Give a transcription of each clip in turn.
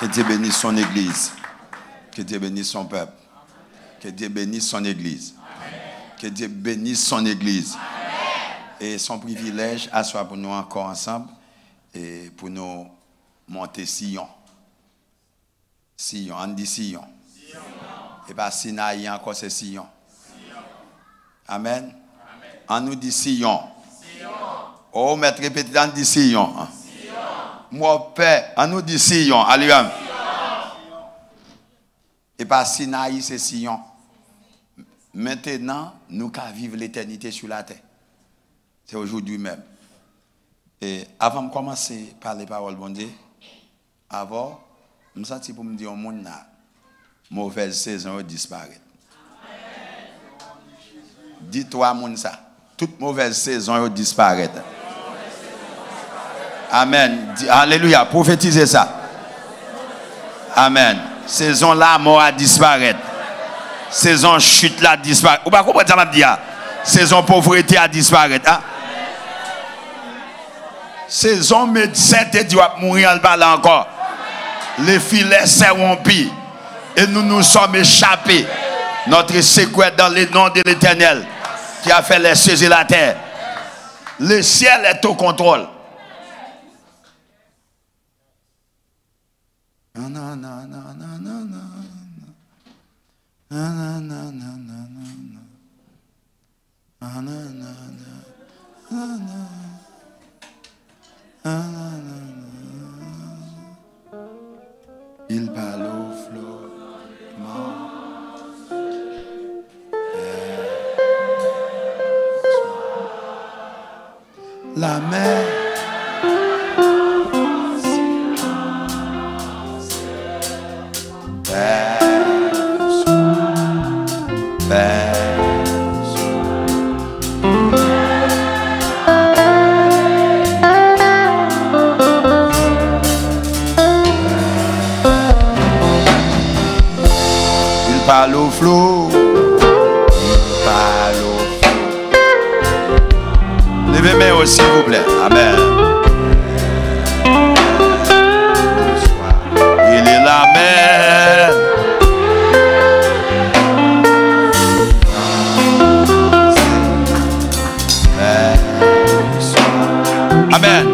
Que Dieu bénisse son église. Que Dieu bénisse son peuple. Que Dieu bénisse son église. Que Dieu bénisse son église. Et son privilège à soi pour nous encore ensemble et pour nous monter Sion. Sion, on dit Sion. Et pas Sinaï encore, c'est Sion. Amen. On nous dit Sion. Oh, maître répété, on dit Sion. Mon père, on nous dit Sion. Alléluia. Et pas Sinaï, c'est Sion. Maintenant, nous qu'à vivre l'éternité sur la terre. C'est aujourd'hui même. Et avant de commencer par les paroles, bon Dieu, avant, je me sens pour me dire au monde, mauvaise saison disparaît. Dis-toi, moun ça. Toute mauvaise saison disparaît. Amen. Alléluia. Prophétisez ça. Amen. Saison là, mort a disparaître. Saison chute là disparaît. Ou pas comprendre ça m'a dit. Saison pauvreté a disparaître. Hein? Saison médecin te dit va mourir en bas là encore. Les filets s'est rompus et nous nous sommes échappés. Notre séquence dans le nom de l'Éternel qui a fait les cieux et la terre. Le ciel est au contrôle. Il parle au flottement. La mer. Parle au flot, parle au flot. Levez mes mains s'il vous plaît. Amen. Il est la mer. Amen.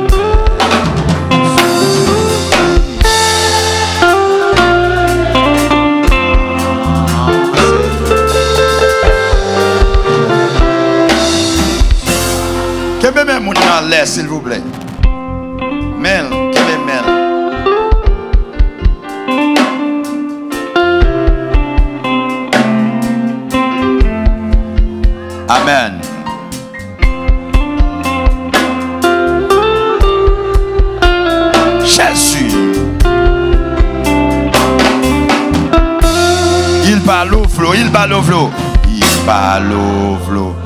Même mon en l'air s'il vous plaît. Mel, quel est Mel? Amen. Jésus. Il parle au flot, il parle au flot. Il parle au flot.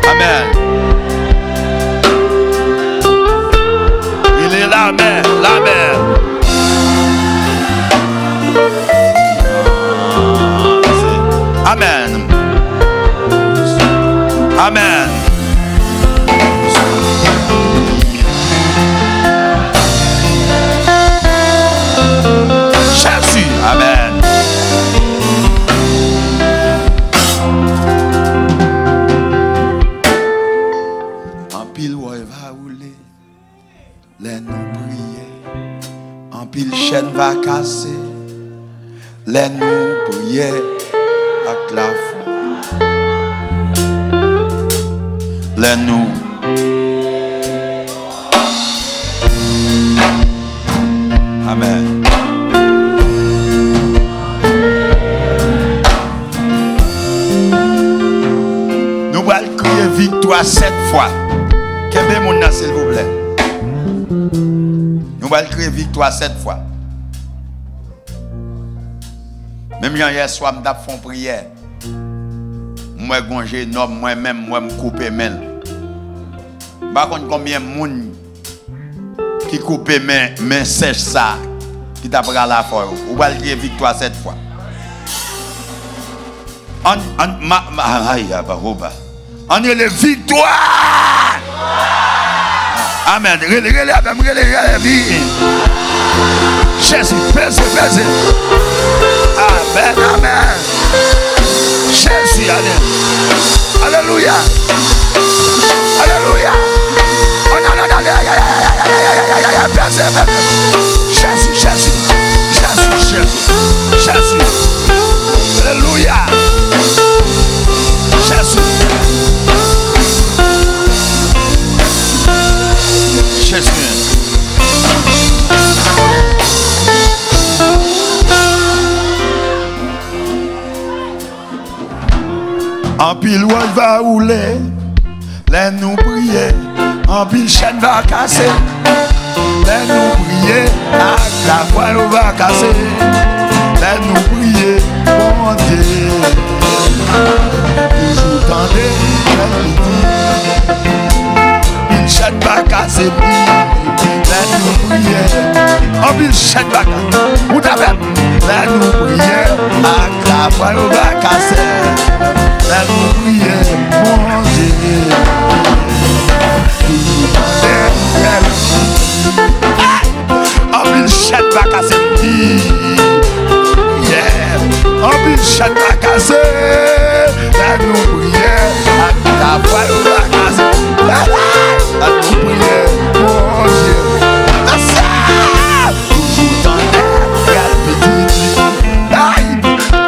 Amen. Il est la mer, la mer. Amen. Amen. Jésus, amen. Chaîne va casser, les nous prier avec la foi. Les nous. Amen. Nous allons crier victoire 7 fois. Qu'est-ce que mon s'il vous plaît? Nous allons crier victoire 7 fois. Même hier soir, je fait une prière. Moi, j'ai un homme, moi-même, je me coupe les mains. Je ne sais pas combien de monde qui coupe les mains, mais sèche ça, qui t'a pris la foi. Vous allez dire victoire 7 fois. On est les victoires. Amen. Jésus, Jésus. Amen, amen. Jésus, alléluia. Alléluia. Jésus, Jésus. Alléluia. Jésus. En pile ouaj va rouler, les nous prier. En pile chaîne va casser, les nous prier. À la fois on va casser, les nous prier. Bon Dieu, toujours tendez, une chaîne va casser, les nous prier. En pile chaîne va casser, vous avez, les nous prier. À la fois on va casser. La prière, mon Dieu. En mille chaînes va casser. En mille chaînes va casser. La prière, la voix va casser. La prière, mon Dieu. Toujours dans l'air, petit.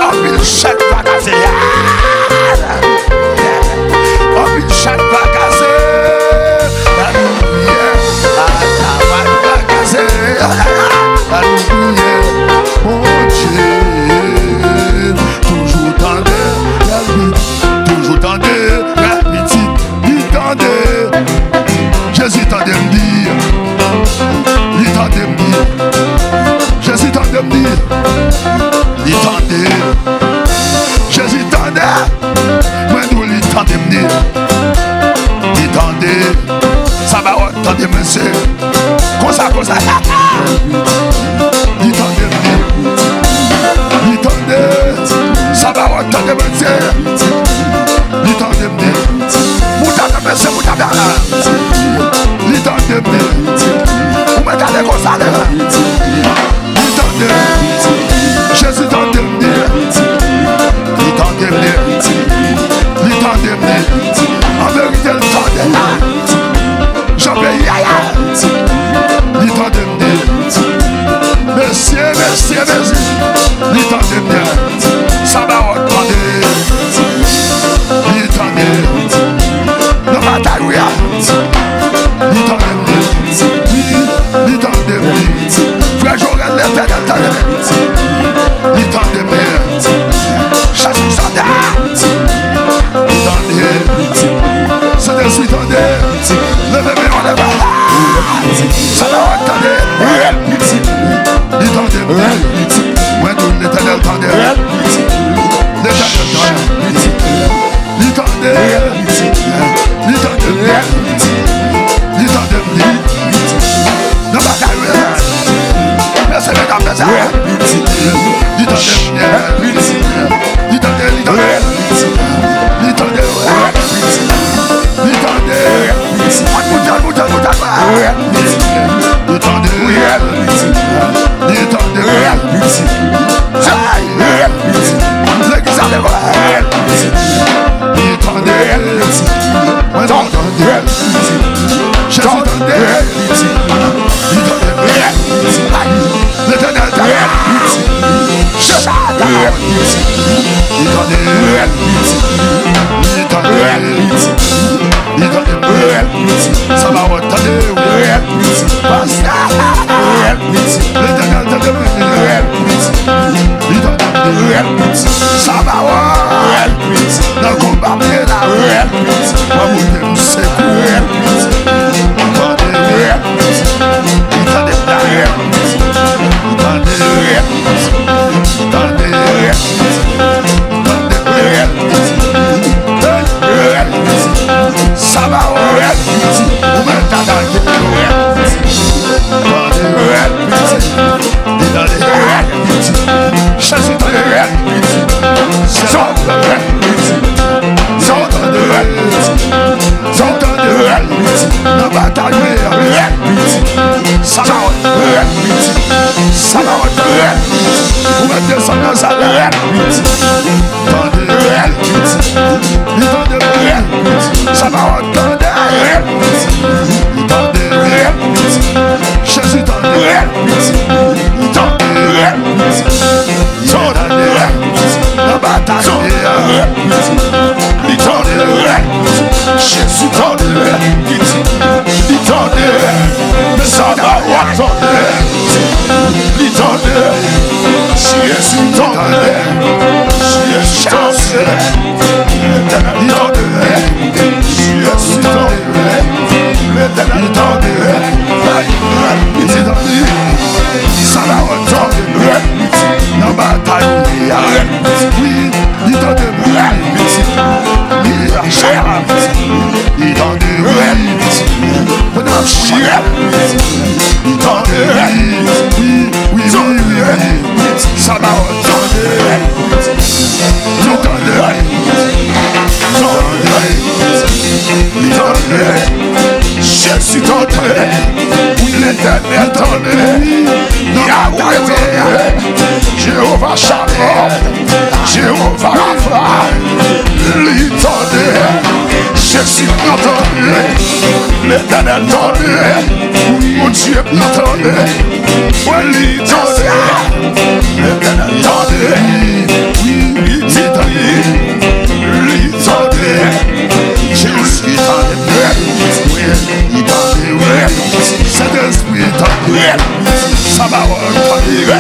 En mille chaînes va casser. Chaque va casser, la nous prière, la voix va casser, la nous prière, mon Dieu, toujours tendez, la petite, il tendait, Jésus tendait me dire, il tendait me dire, Jésus tendait me dire, il tendait, Jésus tendait, moi nous il tendait me dire. Ça va attendre monsieur. Comme ça. Il tendait. Ça va attendre monsieur. Il tendait. Moutada monsieur, moutada. Il tendait. Vous me gardez comme ça. Il tendait. Jésus tendait. Il tendait. En vérité, il tendait. J'obéis. Il tendait. Monsieur. Il tendait. Ça va attendre. Il tendait. Le bataille, Ça va entendre. Jésus t'entend. La bataille. Jésus t'entend. Mais ça va entendre. Jésus t'entend. Jésus ça va entendre la bataille. Oui, il t'entend. Ça va Jésus t'entendait, l'Éternel t'entendait, Yahweh, Jéhovah Shalom, Jéhovah Rapha, lui t'entendait, Jésus t'entendait, l'Éternel t'entendait, mon Dieu t'entendait, lui t'entendait, l'Éternel t'entendait, lui t'entendait, lui t'entendait, Jésus t'entendait. Saint-Esprit t'entendait, ça va entendre.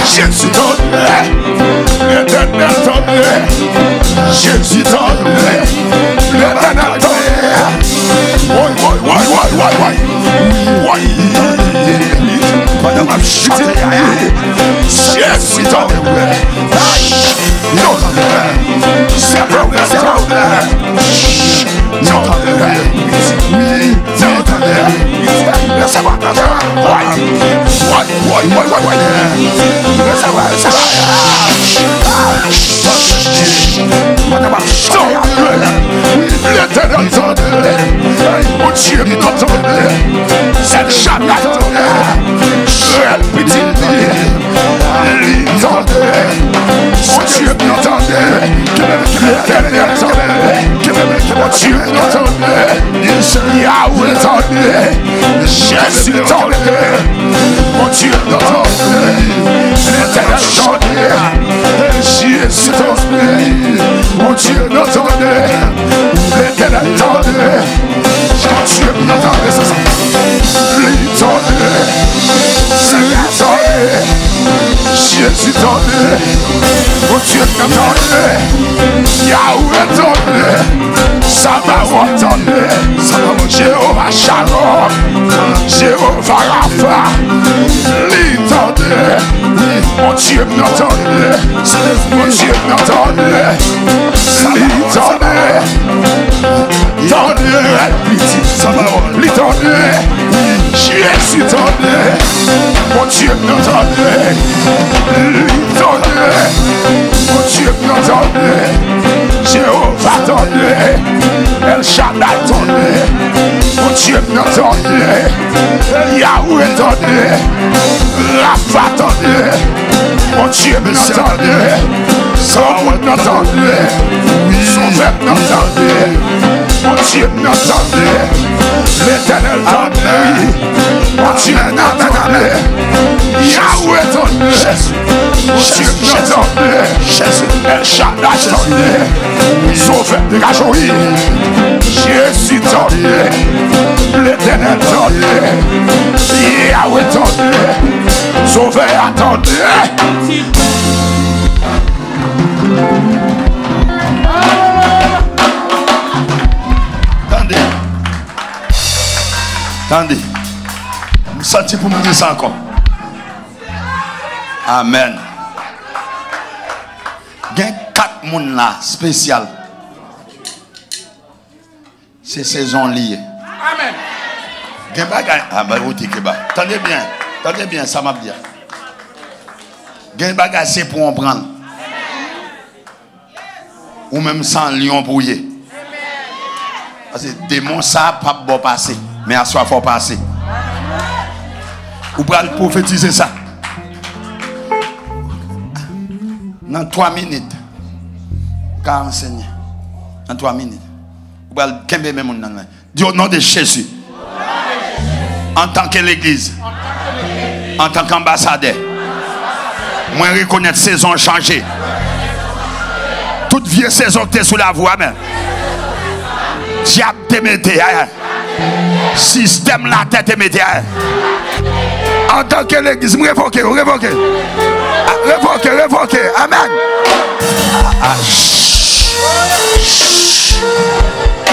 Jésus t'entendait, l'Éternel t'entendait. Jésus t'entendait. C'est vrai. Laissez-moi l'Éternel t'entendait, mon Dieu t'entendait, c'est jamais t'entendait, elle petit il t'entendait, mon Dieu t'entendait, l'Éternel t'entendait, mon Dieu t'entendait, Yahweh t'entendait, Jésus t'entendait, mon Dieu t'entendait, l'Éternel t'entendait, Jésus t'entendait, mon Dieu t'entendait, l'Éternel t'entendait, mon Dieu t'entendait, c'est ça, lui t'entendait, Seigneur t'entendait, Jésus t'entendait, mon Dieu t'entendait, Yahweh t'entendait, Sabaoth t'entendait, Jéhovah Shalom, Jéhovah Rapha, lui t'entendait, mon Dieu m'entendait, mon Dieu m'entendait, lui t'entendait, lui t'entendait, Jésus t'entendait, mon Dieu m'entendait, lui t'entendait, mon Dieu m'entendait, Jéhovah t'entendait, El Shaddai t'entendait, mon Dieu m'entendait, Yahweh t'entendait, Rapha t'entendait, Mon Dieu m'entendait. Son monde m'entendait. Son peuple m'entendait. Mon Dieu m'entendait. L'Éternel t'entendait. Mon Dieu m'entendait. Yahweh t'entendait. Mon Dieu m'entendait. El Shaddai t'entendait. Sauveur de Gajoï. Jésus t'entendait. L'Éternel t'entendait. Yahweh t'entendait. Sauveur attendait. Attendez. Je me sens pour me dire ça encore. Amen. Il y a 4 personnes là, spéciales. C'est saison liée. Amen. Attendez bien, ça m'a dit. Il y a un bagage, c'est pour en prendre. Ou même sans lion brouillé. Parce que démon, ça, pas bon passer. Mais à soi, il faut passer. Ou pour prophétiser ça. Dans 3 minutes, car enseigner. Dans 3 minutes. Ou pour kembe même monde. Dis au nom de Jésus. En tant que l'église. En tant qu'ambassadeur. Moi, reconnaître saison changée. Toute vieille saison que tu es sous la voie, même. Diable te mette. Système la tête te mette. En tant que l'église, révoquez. Amen.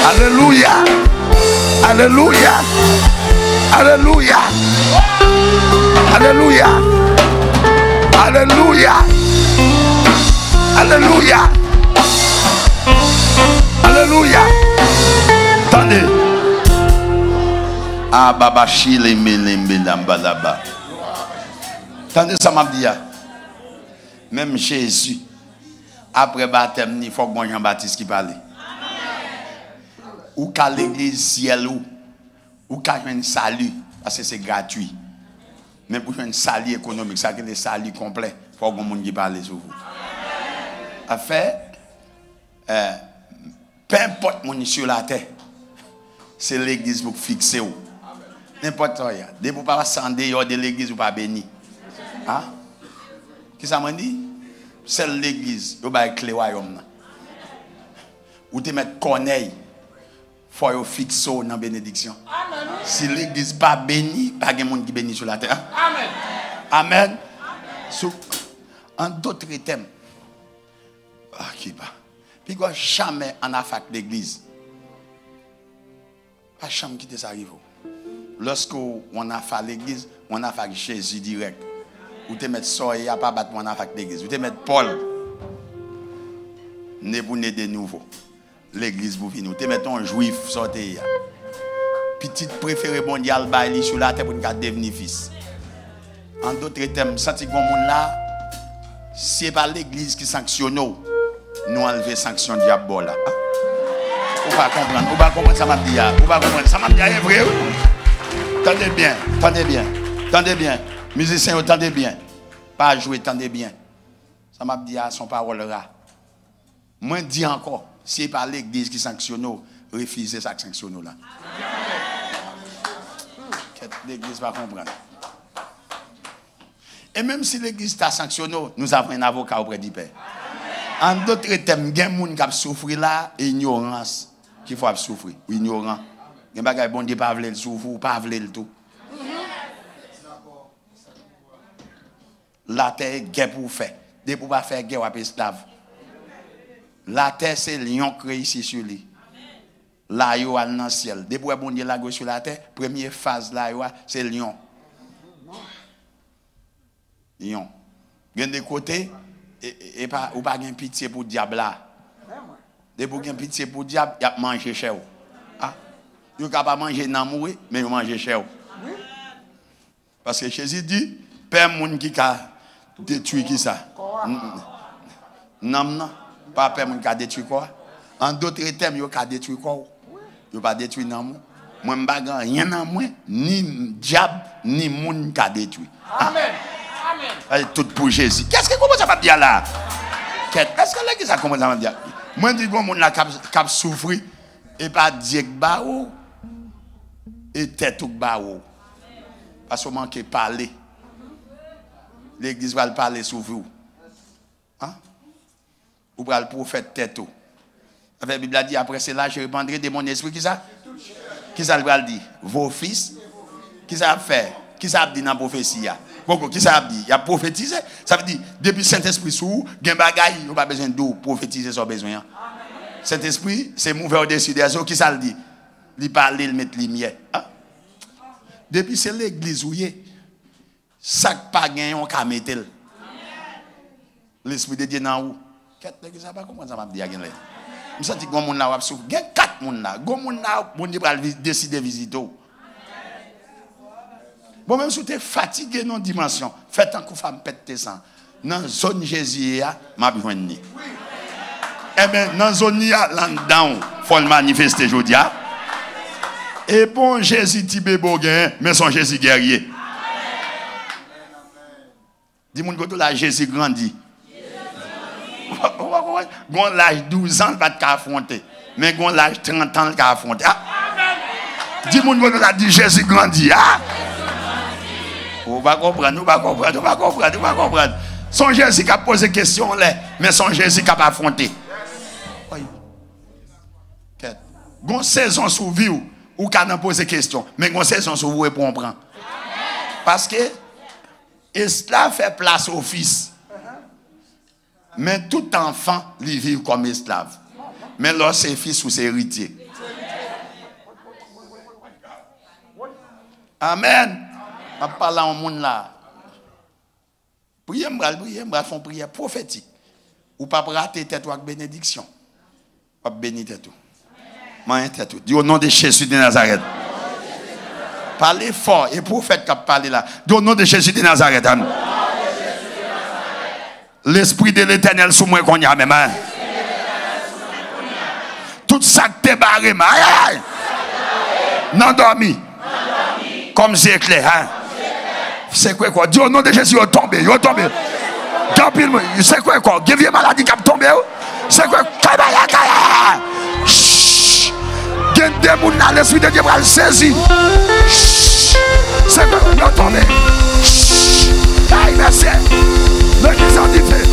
Alléluia. Alléluia. Alléluia. Alléluia. Alléluia. Alléluia. Alléluia. Attendez. Ah, baba chile melembe lambalaba. Attendez, ça m'a dit. Même Jésus, après baptême, il faut que Jean-Baptiste qui parle. Ou qu'à l'église ciel ou qu'à un salut, parce que c'est gratuit. Mais pour un salut économique, ça que le salut complet, il faut que monde qui parle sur vous. En fait, peu importe mon sur la terre, c'est l'église pour fixer où. N'importe quoi. Dès que vous ne pas ascender de l'église, vous ne pas béni. Hein? Qu'est-ce que ça m'a dit? C'est l'église, vous avez clé royaume. Ou te mettre corneille, il faut fixer dans la bénédiction. Amen. Si l'église n'est pas bénie, pas de monde qui bénit sur la terre. Amen. Amen. So, en d'autres termes, qui pas. Puis quoi, jamais en affaire l'église. Pas jamais quitter ça arrive. Lorsque on a fait l'église, on a fait Jésus direct. Ou te mettre soya, pas battre mon affaire l'église. Ou te mettre Paul. Ne vous ne de nouveau. L'église vous venez. Ou te mettre un juif sorti. Petite préférée mondiale baili sur la terre pour nous devenir fils. En d'autres termes, senti que monde là, c'est pas l'église qui sanctionne nous enlever sanction diable là. Vous pas comprendre, vous pas comprendre ça m'a dit. Vous pas comprendre ça m'a dit est vrai. Tendez bien, tendez bien. Tendez bien. Musiciens, tendez bien. Pas jouer, tendez bien. Ça m'a dit son parole là. Moi dis encore, si c'est pas l'église qui sanctionne nous, refusez ça sanctionne là. L'église va comprendre. Et même si l'église t'a sanctionné, nous avons un avocat auprès du Père. En d'autres termes, il y a des gens qui souffrent là, et ignorance qu'il faut souffrir. Ou ignorant. Il y a des gens qui ne peuvent pas souffrir, pas le tout. La terre est guerre pour faire. Dès pour pas faire guerre, on va esclave. La terre, c'est lion créé ici sur lui. Là, il y a dans le ciel. Dès pour bon Dieu la gauche sur la terre, première phase là, c'est lion. Lion. Il y a des côtés, et pas ou pas de pitié pour le diable là. Dès pour pitié pour le diable, il a mangé chez vous. Ah, il ne peut pas manger dans le mais il mange chez vous. Parce que Jésus dit, Père moun qui a détruit qui ça? Non, pas Père moun qui a détruit quoi? En d'autres termes, il a détruit quoi? Il pas détruit non moi. Moi je pas rien dans moi, ni diable ni moun qui a détruit. Amen. Allez, tout pour Jésus. Qu'est-ce que comment ça va dire là? Est-ce que l'église a commencé à dire? Moi, je dis que mon là cap souffrir et pas dire que baou et tête ou baou. Parce qu'on manque de parler. L'église va le parler sur vous. Hein? Ou va le prophète tête ou. La Bible a dit après cela, je répandrai de mon esprit. Qui ça? Qui ça va le dire? Vos fils. Qui ça a fait? Qui ça a dit dans la prophétie? Qui ça a dit? Il a prophétisé. Ça veut dire, depuis Saint-Esprit sous vous, il y a un bagage, il n'y a pas besoin de prophétiser sans besoin. Saint-Esprit, c'est mauvais au-dessus des autres. Qui ça le dit? Il parle, il met lumière. Hein? Depuis c'est l'église où il est, ça pas gagné, on peut mettre. L'esprit de Dieu dans où? Qu'est-ce que ça va comment ça va dire? Je sens que les gens là, il y a 4 personnes là. Les gens là, bon Dieu va décider de visiter. Bon, même si tu es fatigué dans une dimension, faites un coup de femme pète tes sangs. Dans la zone Jésus, je besoin de ni. Eh bien, dans la zone, là-dedans, il faut le manifester aujourd'hui. Et bon, Jésus tibé boguin, mais son Jésus guerrier. Dis-moi que là, Jésus grandit. Gon l'âge 12 ans, il va te affronter. Mais gon l'âge 30 ans, il va affronter. Dis-moi que là, dit Jésus grandit. On va comprendre, on va comprendre, on va comprendre, on va comprendre. Son Jésus qui a posé question là, mais son Jésus qui a affronté. Gon saison sous vie ou qui a posé question, mais gon saison sous vous pour comprendre. Parce que esclave fait place au fils. Mais tout enfant, il vit comme esclave. Mais lorsque c'est fils ou c'est héritier. Amen. Je parle au monde là. Priez, font prière prophétique. Ou pas rater tête avec bénédiction. Pas bénir tête. Moi, tête. Dis au nom de Jésus de Nazareth. Parlez fort. Et prophète qui parle là. Dis au nom de Jésus de Nazareth. L'esprit de l'Éternel sous moi qu'on y a même. Tout ça que t'es barré, non dormi. Comme c'est clair. C'est quoi? Dis au nom de Jésus, il tombé. C'est quoi? Vieux maladie qui a tombé. C'est quoi? Il y a des gens là, l'esprit de Dieu va le saisir. C'est quoi? Il est tombé. Aïe, merci. L'église en dit fait.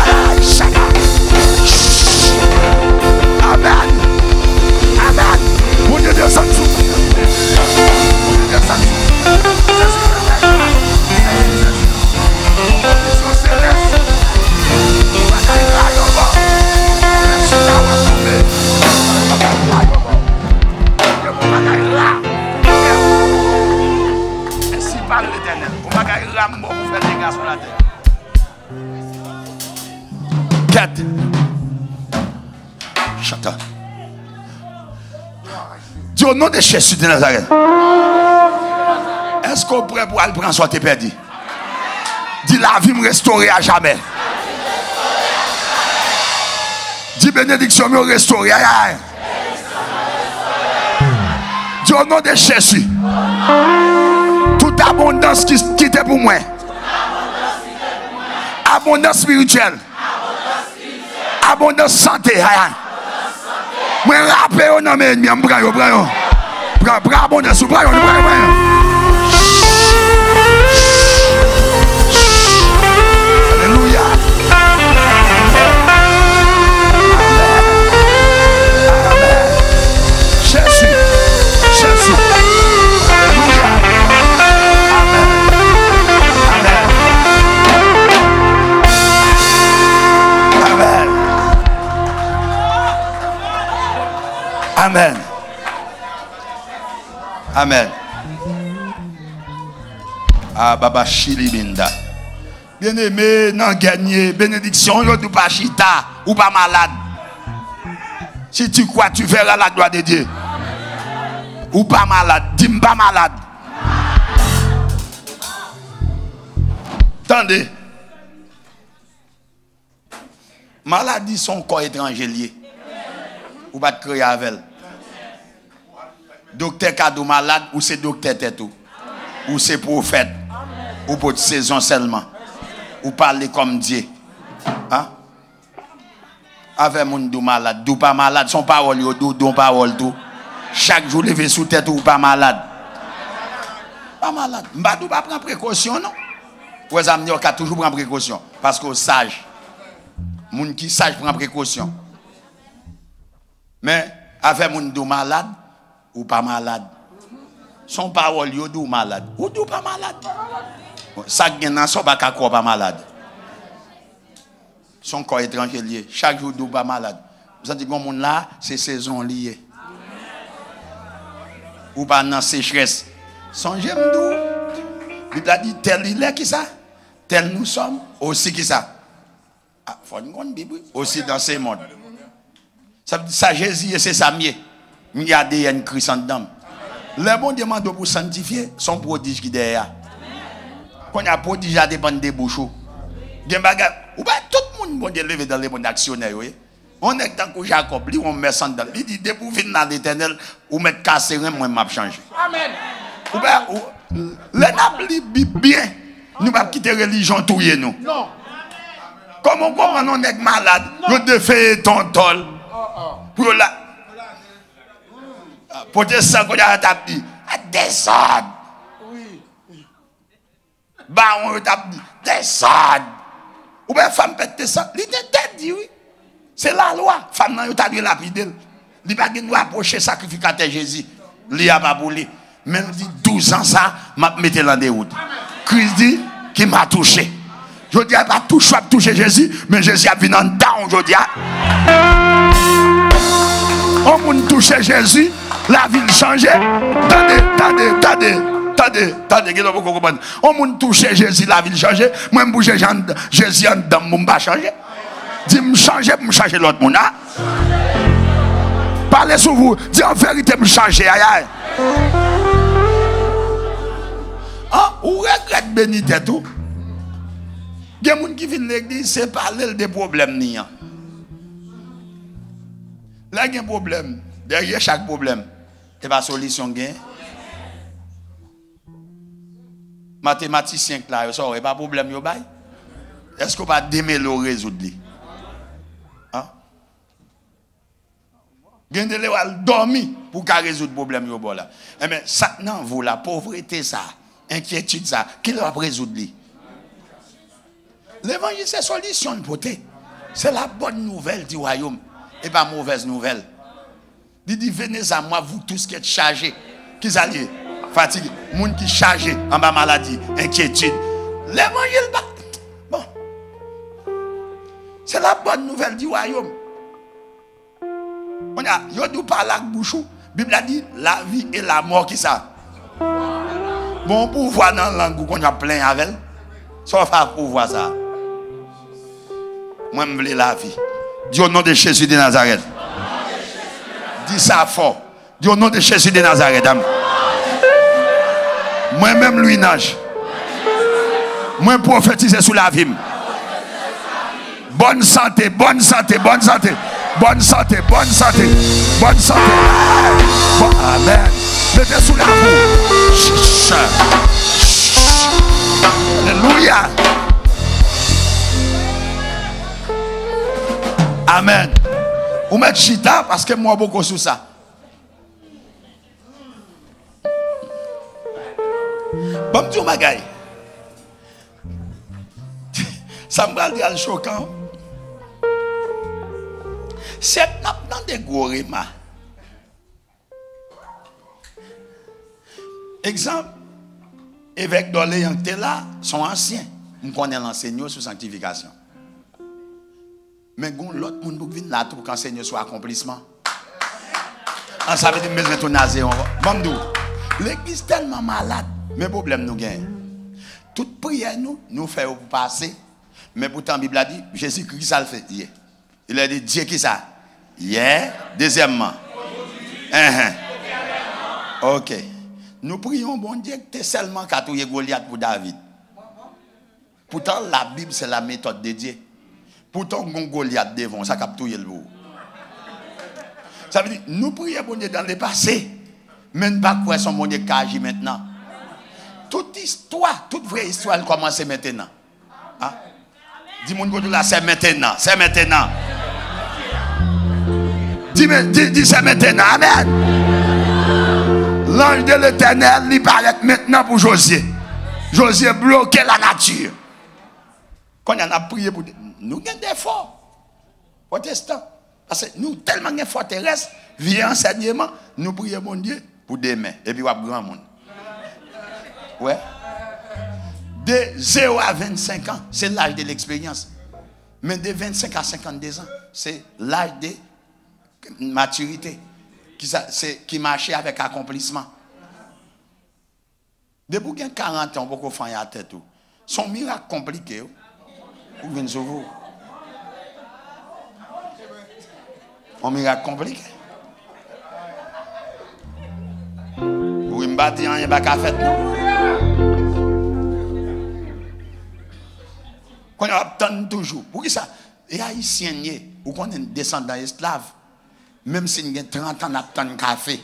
Aïe, chacun. Amen. Amen. Mon Dieu descend dessous. Mon Dieu descend dessous. Ainsi parle l'Éternel. On va gagner Rambo pour faire des gars sur la terre. 4. Chata. Dis au nom de Jésus de Nazareth. Est-ce qu'on pourrait pour aller prendre soit t'es perdu? Dis la vie me restaurer à jamais. Dis bénédiction me restaurer. Dis au nom de Jésus. Toute abondance qui était pour moi. Abondance spirituelle. Abondance santé. Moi rappelle au nom de l'ennemi. Prends abondance. Alléluia. Amen. Jésus. Alléluia. Amen. Amen. Ah, Baba Chilibinda. Bien-aimé, non gagné, bénédiction, ou pas chita, ou pas malade. Si tu crois, tu verras la gloire de Dieu. Ou pas malade, dis-moi pas malade. Attendez. Maladie, son corps étranger lié. Ou pas te créer avec elle. Docteur cadeau malade, ou c'est docteur tête ou c'est prophète. ou pour saison seulement. Ou parler comme Dieu. Hein? Avec mon dou malade, dou pas malade, son parole yo dou parole tout. Chaque jour lever sous tête ou pas malade. Pas malade. M'badou pas prendre précaution non. Pour les amis, on toujours prendre précaution parce que sage. Moun qui sage prend précaution. Mais avec mon dou malade ou pas malade. Son parole yo dou malade ou dou pas malade. Ça gagne dans son pas corps pas malade. Son corps étranger lié. Chaque jour dou pas malade. Vous avez dit que monde là, c'est saison liée. Ou pas dans sécheresse. Songez m'dou. Bible a dit tel il est qui ça? Tel nous sommes aussi qui ça? Ah, faut une grande Bible aussi dans ces mondes. Ça veut dire ça Jésus c'est ça mieux. Il y a des ADN Christ en dedans. Les bons demandent pour sanctifier son prodige qui derrière. Quand il y a prodige à dépendre des bouchons. Gen bagay, ou pas tout le monde bon Dieu lever dans les bons actionnaires. On est tant que Jacob, lui on met ça dedans. Il dit dès pour venir dans l'Éternel ou mettre casser moi m'a changé. Amen. Ou pas les nabli bien. Nous pas quitter religion touyer nous. Non. Comment on est malade, nous devons ton tol. Pour la pour te ça qu'on a tapé descendre. Oui. Bah on tape descendre. Ou bien femme pète ça, il était dit oui. C'est la loi, femme nan yo t'a lapidé. Il pas nous approcher sacrificateur Jésus. Li a pas boulé. Même dit 12 ans ça, m'a metté dans des routes. Christ dit qui m'a touché. Je dis pas toucher Jésus, mais Jésus a venu en dedans aujourd'hui. On moun toucher Jésus, la vie change. Attendez, on moun toucher Jésus, la vie change. Moi, bouger Jésus en dedans, mon pas changer. Dis me changer pour me changer l'autre monde. Parlez sur vous, dis en vérité me changer. Aïe. Ah, ou regrette bénité tout. Il y a des gens qui viennent l'église, c'est parler des problèmes. Là, il y a un problème. Derrière chaque problème, il y a une solution. Mathématicien, là, il n'y a pas de problème. Est-ce qu'on va démêler au résoudre? Hein? Il y a des gens qui dorment pour résoudre le problème. Mais ça, non, vous, la pauvreté, ça, inquiétude, ça, qui va résoudre? L'évangile, c'est solution pour te. C'est la bonne nouvelle du royaume. Et pas mauvaise nouvelle. Il dit, venez à moi, vous tous qui êtes chargés. Qui allez fatigués. Moun qui chargés en bas maladie, inquiétude. L'évangile, bon. C'est la bonne nouvelle du royaume. On a, yo dou parle avec bouchou. Bible a dit, la vie et la mort qui ça. Bon pouvoir dans la langue qu'on a plein avec. Sauf à pouvoir ça. Moi, je veux la vie. Dis au nom de Jésus de Nazareth. Dis ça fort. Dis au nom de Jésus de Nazareth. Moi-même, lui, nage. Moi, prophétise sous la vie. Bonne santé, bonne santé, bonne santé. Bonne santé, bonne santé. Bonne santé. Bon, amen. Mettez sous la bouche. Alléluia. Amen. Vous mettez chita parce que moi beaucoup sur ça. Bon Dieu magaï. Ça me va choquant. C'est dans des gourima. Exemple, évêque d'Orléans là sont anciens. On connaît l'enseignant sur sanctification. Mais l'autre monde pour venir là pour qu'enseigner sur accomplissement. On savait dire mais ton nazé Bamdou. L'église tellement malade, mais problème nous gagne. Toute prière nous fait pour passer, mais pourtant la Bible a dit Jésus-Christ ça le fait hier. Il a dit Dieu qui ça? Hier, deuxièmement. OK. Nous prions bon Dieu que tu seulement qu'à touiller Goliath pour David. Pourtant la Bible c'est la méthode de Dieu. Pourtant, Goliath devant, ça capte le bout. Ça veut dire, nous prions bon Dieu dans le passé, mais pas quoi son bon Dieu qui agit maintenant. toute histoire, toute vraie histoire, elle commence maintenant. Hein? Dis-moi là, c'est maintenant. C'est maintenant. Dis c'est maintenant. Amen. L'ange de l'Éternel, il paraît maintenant pour Josué. Josué bloqué la nature. Quand on a prié pour nous, avons des efforts. Protestants. Parce que nous, tellement de forteresses, via enseignement, nous prions mon Dieu pour demain. Et puis, on va grand monde. Ouais. De 0 à 25 ans, c'est l'âge de l'expérience. Mais de 25 à 52 ans, c'est l'âge de maturité. Qui marchait avec accomplissement. Depuis 40 ans, beaucoup de faire la tête. Son miracle compliqué. Ou bien sur vous. Un miracle compliqué. Pour me battre, il n'y a pas qu'à faire. Quand on attend toujours. Pour ça, les Haïtiens, ou qu'on est descendant esclave, même si nous avons 30 ans, on attend un café.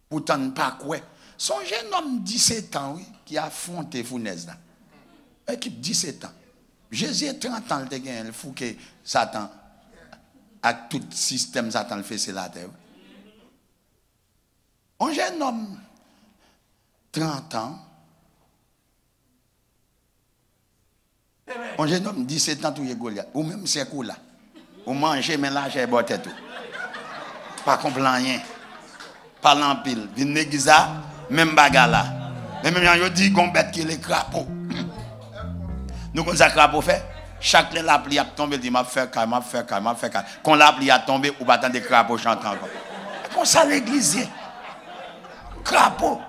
Pourtant, pas quoi. Son jeune homme 17 ans, oui, qui a affronté Founès. Équipe 17 ans. Jésus a 30 ans, il faut que Satan, avec tout système, Satan le fait, c'est la terre. Un jeune homme, 30 ans, un jeune homme, 17 ans, tout est Goliath. Ou même c'est cool là. Ou manger, mais là, j'ai boité tout. Pas comprendre rien. Parle en pile. Vin négiza, même bagarre là. Mais même quand on dit qu'on bête qui est les crapauds. Nous, quand ça crapaud fait, chaque la pluie a tombé, il dit, m'a fait calme, m'a fait calme, m'a fait calme. Quand la pluie a tombé, ou pas attendre des crapauds chantant encore. Comme ça, l'église, crapaud.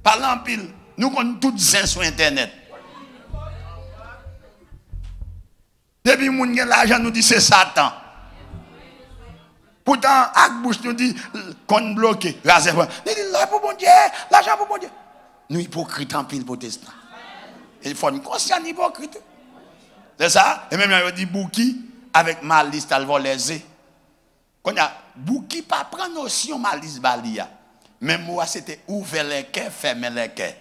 Parle en pile. Nous, quand tout zin sur Internet. Depuis moun gen l'argent nous dit c'est Satan. Pourtant, ak bouche nous dit qu'on bloqué. Rasé. Nous dit l'argent pour bon Dieu, l'argent pour bon Dieu. Nous hypocrites en pile protestants. Il faut une conscience hypocrite. C'est ça? Et même il dit Bouki avec malice t'al voler. Quand il y a Bouki pas prendre notion malice balia. Même moi c'était ouvrir les cœurs, fermer les cœurs.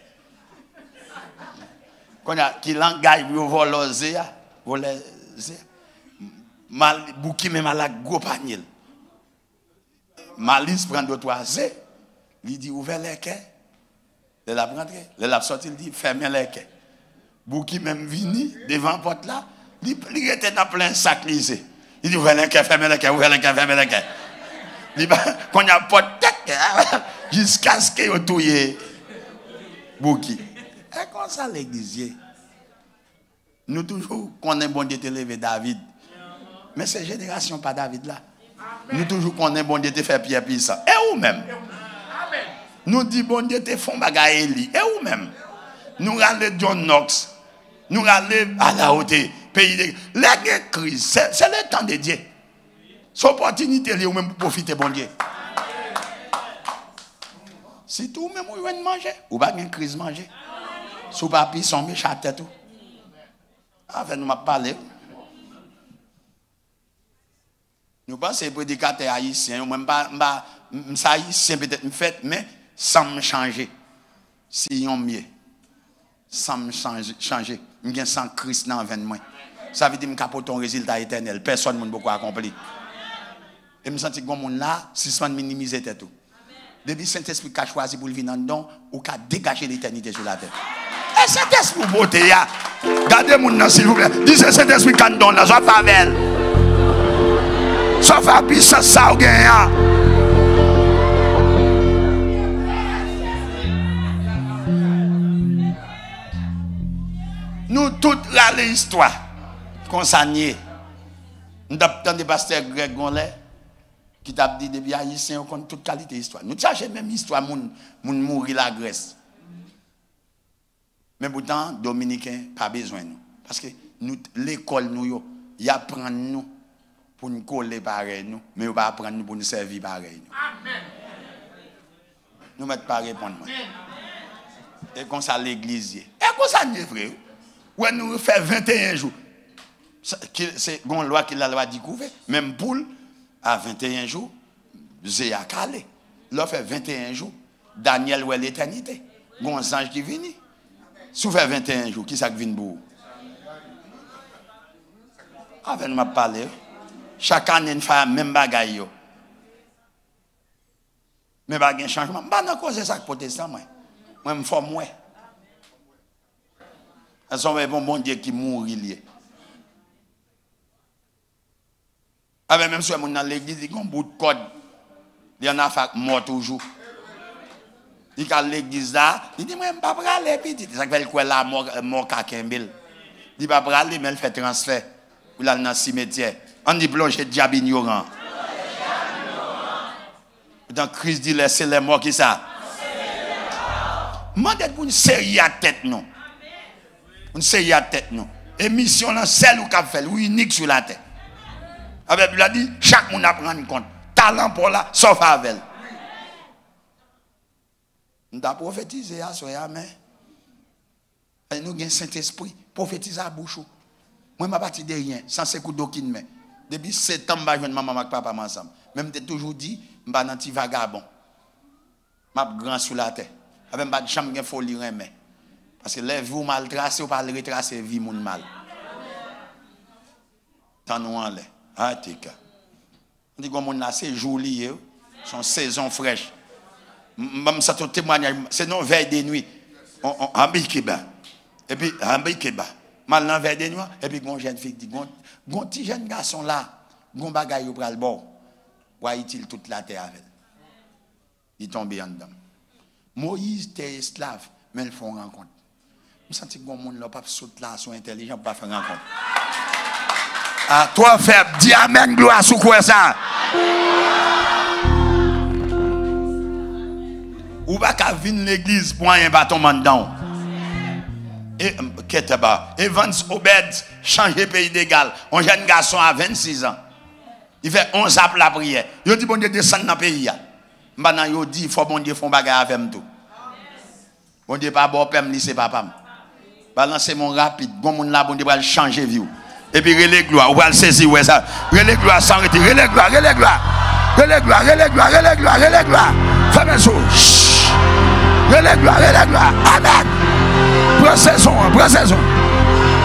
Quand il y a qui langage pour voler voler Bouki même à la gros panier. Malice prend 2-3 zé. Il dit ouvert les quais. Il a rentré. Il a sorti, il dit fermez les quais. Bouki même vini devant la porte là. Il était dans plein sac lisé. Il dit ouvrez les quais, fermez les quais, ouvrez les quais, fermez les quais. Quand il y a porte jusqu'à ce qu'il y ait touillé Bouki. Et comme ça l'église. Nous toujours connaissons bon Dieu te lever David. Mais cette génération pas David là. Nous toujours connaissons bon Dieu te faire Pierre puissant. Et où même? Nous dit bon Dieu te font bagaille Eli. Et où même? Nous allons John Knox. Nous allons à la hauteur. Pays de la crise. C'est le temps de Dieu. C'est opportunité ou même pour profiter bon Dieu. Si tout même vous voulez manger, ou pas une crise manger. Sous papier sont méchants tête tout. Avec nous m'a parlé. Nous pensons que prédicateur haïtien, même pas haïtien peut-être fait, mais sans me changer. Si on mieux, sans me changer, je suis sans Christ dans 20 mois. Ça veut dire que je capote un résultat éternel. Personne ne peut beaucoup accomplir. Et je me sens que mon monde là, si je minimiser tout. Depuis Saint-Esprit qui a choisi pour le venir dedans, ou qui a dégagé l'éternité sur la terre. Et Saint-Esprit beauté, gardez mon nom s'il vous plaît. Disez Saint-Esprit qui a donné la faveur. Sauf à puissance ça ou gagne. Nous toutes l'histoire concernée. Nous avons des pasteurs Greg Gonlet qui t'a dit depuis haïtien on connaît toute qualité d'histoire. Nous cherchons même histoire moun mourir la Grèce. Mais pourtant dominicain pas besoin nous parce que nous l'école nous y apprend nous pour nous coller pareil nous mais on va apprendre nous pour nous servir pareil nous. Amen. Nous mettre pas répondre moi. Et comme ça l'église. Et comme ça c'est vrai. Ouais nous fait 21 jours. C'est une loi qui la loi découvert même poule à 21 jours, j'ai à calé. Là fait 21 jours, Daniel ou l'éternité. Gon ange qui vient. Si vous faites 21 jours, qui ça qui vient pour vous? Avec nous parler. Chaque année, nous faisons même bagaille. Mais pas de changement. Je ne sais pas ça que protestant. Moi, je me forme. Ce sont les bon Dieu qui mourent. Avec même si on est dans l'église, il y a un bout de code. Il y en a fait mort toujours. Il y a l'église là, il dit, moi, je ne vais pas aller petit. C'est ça que fait la mort Kakembel. Il ne va pas aller, mais il fait transfert. Il est dans le cimetière. On dit plongé diable ignorant. Dans Christ dit, laissez les morts qui ça. Mandez pour une série à tête, non. Une série à tête, non. Émission, celle ou qu'a fait, ou unique sur la tête. Avec lui, il a dit, chaque monde a pris compte. Talent pour la, sauf avec. Nous avons prophétisé à ce amen. Et nous avons un Saint-Esprit. Prophétiser à bouche. Moi, je ne suis pas parti de rien, sans ce coup d'aucune main. Depuis 7 ans, je suis maman et papa ensemble. Même je toujours dit, je suis un petit vagabond. Je suis grand sur la terre. Je n'ai pas chambre de folie. Parce que les vies mal tracées, ou pas retracer vie moun mal. Tant nous en l'air. Ah, t'es cas. On dit que mon c'est joli, son saison fraîche. Même ça tout témoignage, c'est non veille des nuits. En Bikeba. Et puis en Bikeba. Mal dans veille des nuits et puis gon jeune fille dit gon petit jeune garçon là, gon bagaille au pral bord. Voit-il toute la terre avec. Il tombe en dedans. Moïse était esclave, mais ils font rencontre. Je sens que mon monde là pas sauter là, sont intelligents pour pas faire rencontre. À toi faible, dis amen, gloire sous quoi ça? Ou pas qu'à venir l'église pour un bâton dedans. Et Evans Obed changer pays d'égal. Un jeune garçon à 26 ans. Il fait 11 ans pour la prière. Il dit bon Dieu descend dans le pays. Maintenant il dit il faut bon Dieu font bagarre avec moi tout. Bon Dieu pas bon père c'est papa. Balancez mon rapide. Bon monde là bon Dieu va changer vie. Et puis relais gloire, on va le saisir ouais ça. Relais gloire sans arrêter, relais gloire, relais gloire. Relais gloire, relais gloire, relais gloire, relais gloire. Fais ça. Relais gloire, relais gloire. Amen. Prends saison.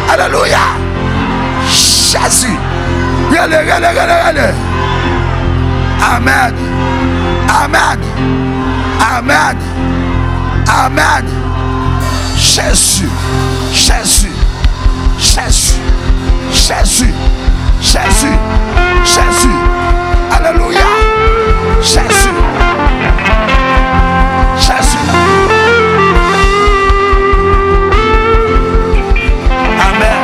Alléluia. Jésus. Relais. Amen. Jésus. Alléluia. Jésus. Amen.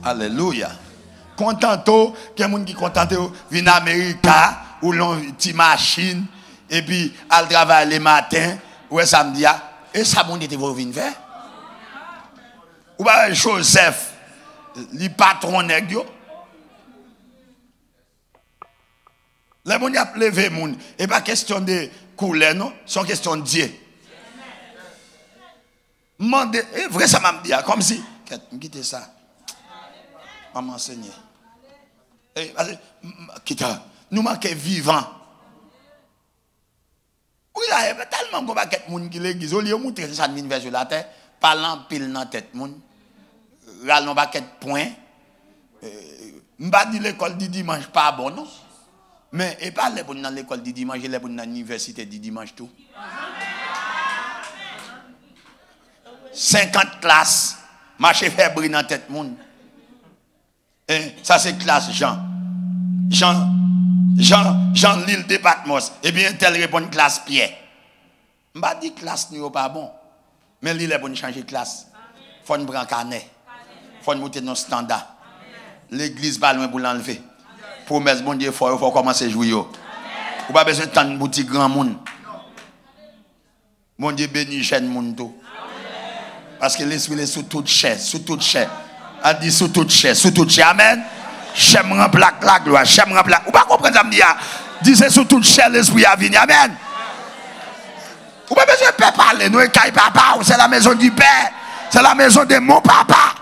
Alléluia. Content que moun qui content vient en Amérique ou l'on petite machine et puis al travail le matin ou samedi et ça bon était vous venir faire. Ou pas Joseph le patron nèg yo. Les moun y a levé moun et pas question de couleur non, c'est question de Dieu. Mande et vrai ça m'a dit comme si quitte ça. Maman enseigner. Quitte nous manquons vivants. Oui, là, il y a tellement de gens qui l'église. Au lieu de montrer ça de sur la terre, parlant pile dans la tête. Là, nous avons point. Je ne pas dire l'école du dimanche pas bon, non. Mais et pas les bonnes dans l'école du dimanche, les bonnes dans l'université du dimanche tout. 50 classes, marché fébrile dans la tête. Et ça, c'est classe Jean l'île de Patmos. Et bien, tel répond classe Pierre. Je ne pas dire classe n'est pas bon. Mais l'île est bonne changer de classe. Il faut nous prendre un carnet. Il faut nous monter nos standards. L'église pas loin pour l'enlever. Promesse, bon Dieu, il faut commencer à jouer. Vous n'avez pas besoin de tant de boutiques grand monde. Bon Dieu bénit jeune monde tout. Parce que l'esprit est sous toute chair, A dit sous toute chair, Amen. J'aime remplir la gloire, j'aime remplir. Vous pas comprendre ça me dire. Disez sous toute chair l'esprit a venu. Amen. Vous pas besoin de parler. Nous caille papa, c'est la maison du Père. C'est la maison de mon papa.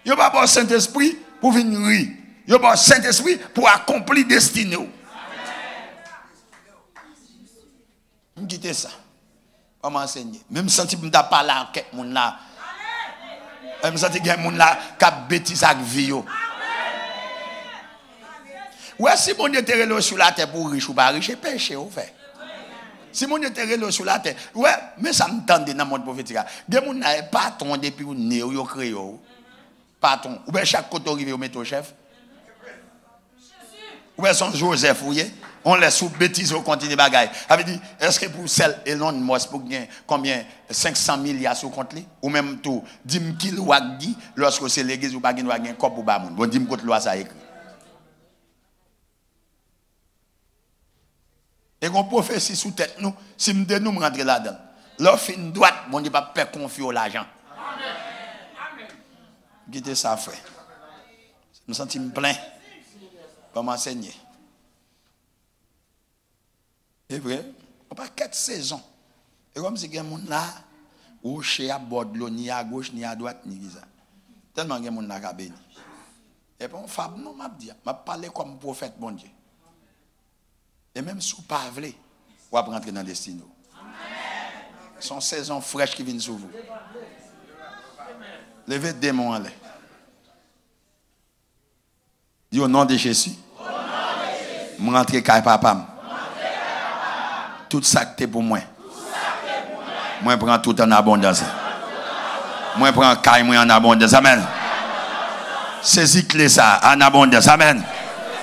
Yo pas bon Saint-Esprit pour venir rire. Yo bon Saint-Esprit pour accomplir destinée. Je quitte ça. On m'enseigne. Même si je ne pas parler avec les gens là. Même si il y a des gens là qui ont bêtise avec vie. Ouais, si mon Dieu te sur la terre pour riche ou pas riche, c'est péché au fait. Si mon Dieu te sur la terre, ouais, mais ça me tente dans le monde prophétique. Des gens n'ont pas ton depuis ou né ou créé. Patron. Ou bien chaque côté arrivé au métro chef. Ou bien son Joseph, vous voyez? On laisse sous bêtises au continent bagaille. Avait dit, est-ce que pour celle Elon Musk pour gagner combien 500 milliards sur compte li ou même tout 10 kilos dit lorsque c'est l'église ou pas gagner cop ou ba moun. Bon 10 côté loi ça écrit. Et qu'on prophétie sous tête nous, si nous nous rentrer là-dedans. L'offre une droite, bon Dieu pas faire confier à l'argent. Amen. Guidez ça frère. Je me sens plein. Pour m'enseigner. C'est vrai, on pas 4 saisons. Et comme si il y a des gens là, où chez à bord de l'eau, ni à gauche, ni à droite, ni ça. Tellement il y a des gens là qui ont béni. Et puis on fait, non, je parle comme prophète, bon Dieu. Et même si vous ne parlez pas, vous allez rentrer dans le destin. Ce sont saisons fraîches qui viennent sur vous. Levez des démons en l'air. Dis au nom de Jésus. Je rentre avec papa. Tout ça que c'est pour moi. Moi, je prends tout en abondance. Moi, je prends caille en abondance. Amen. Saisis clé ça en abondance. Amen.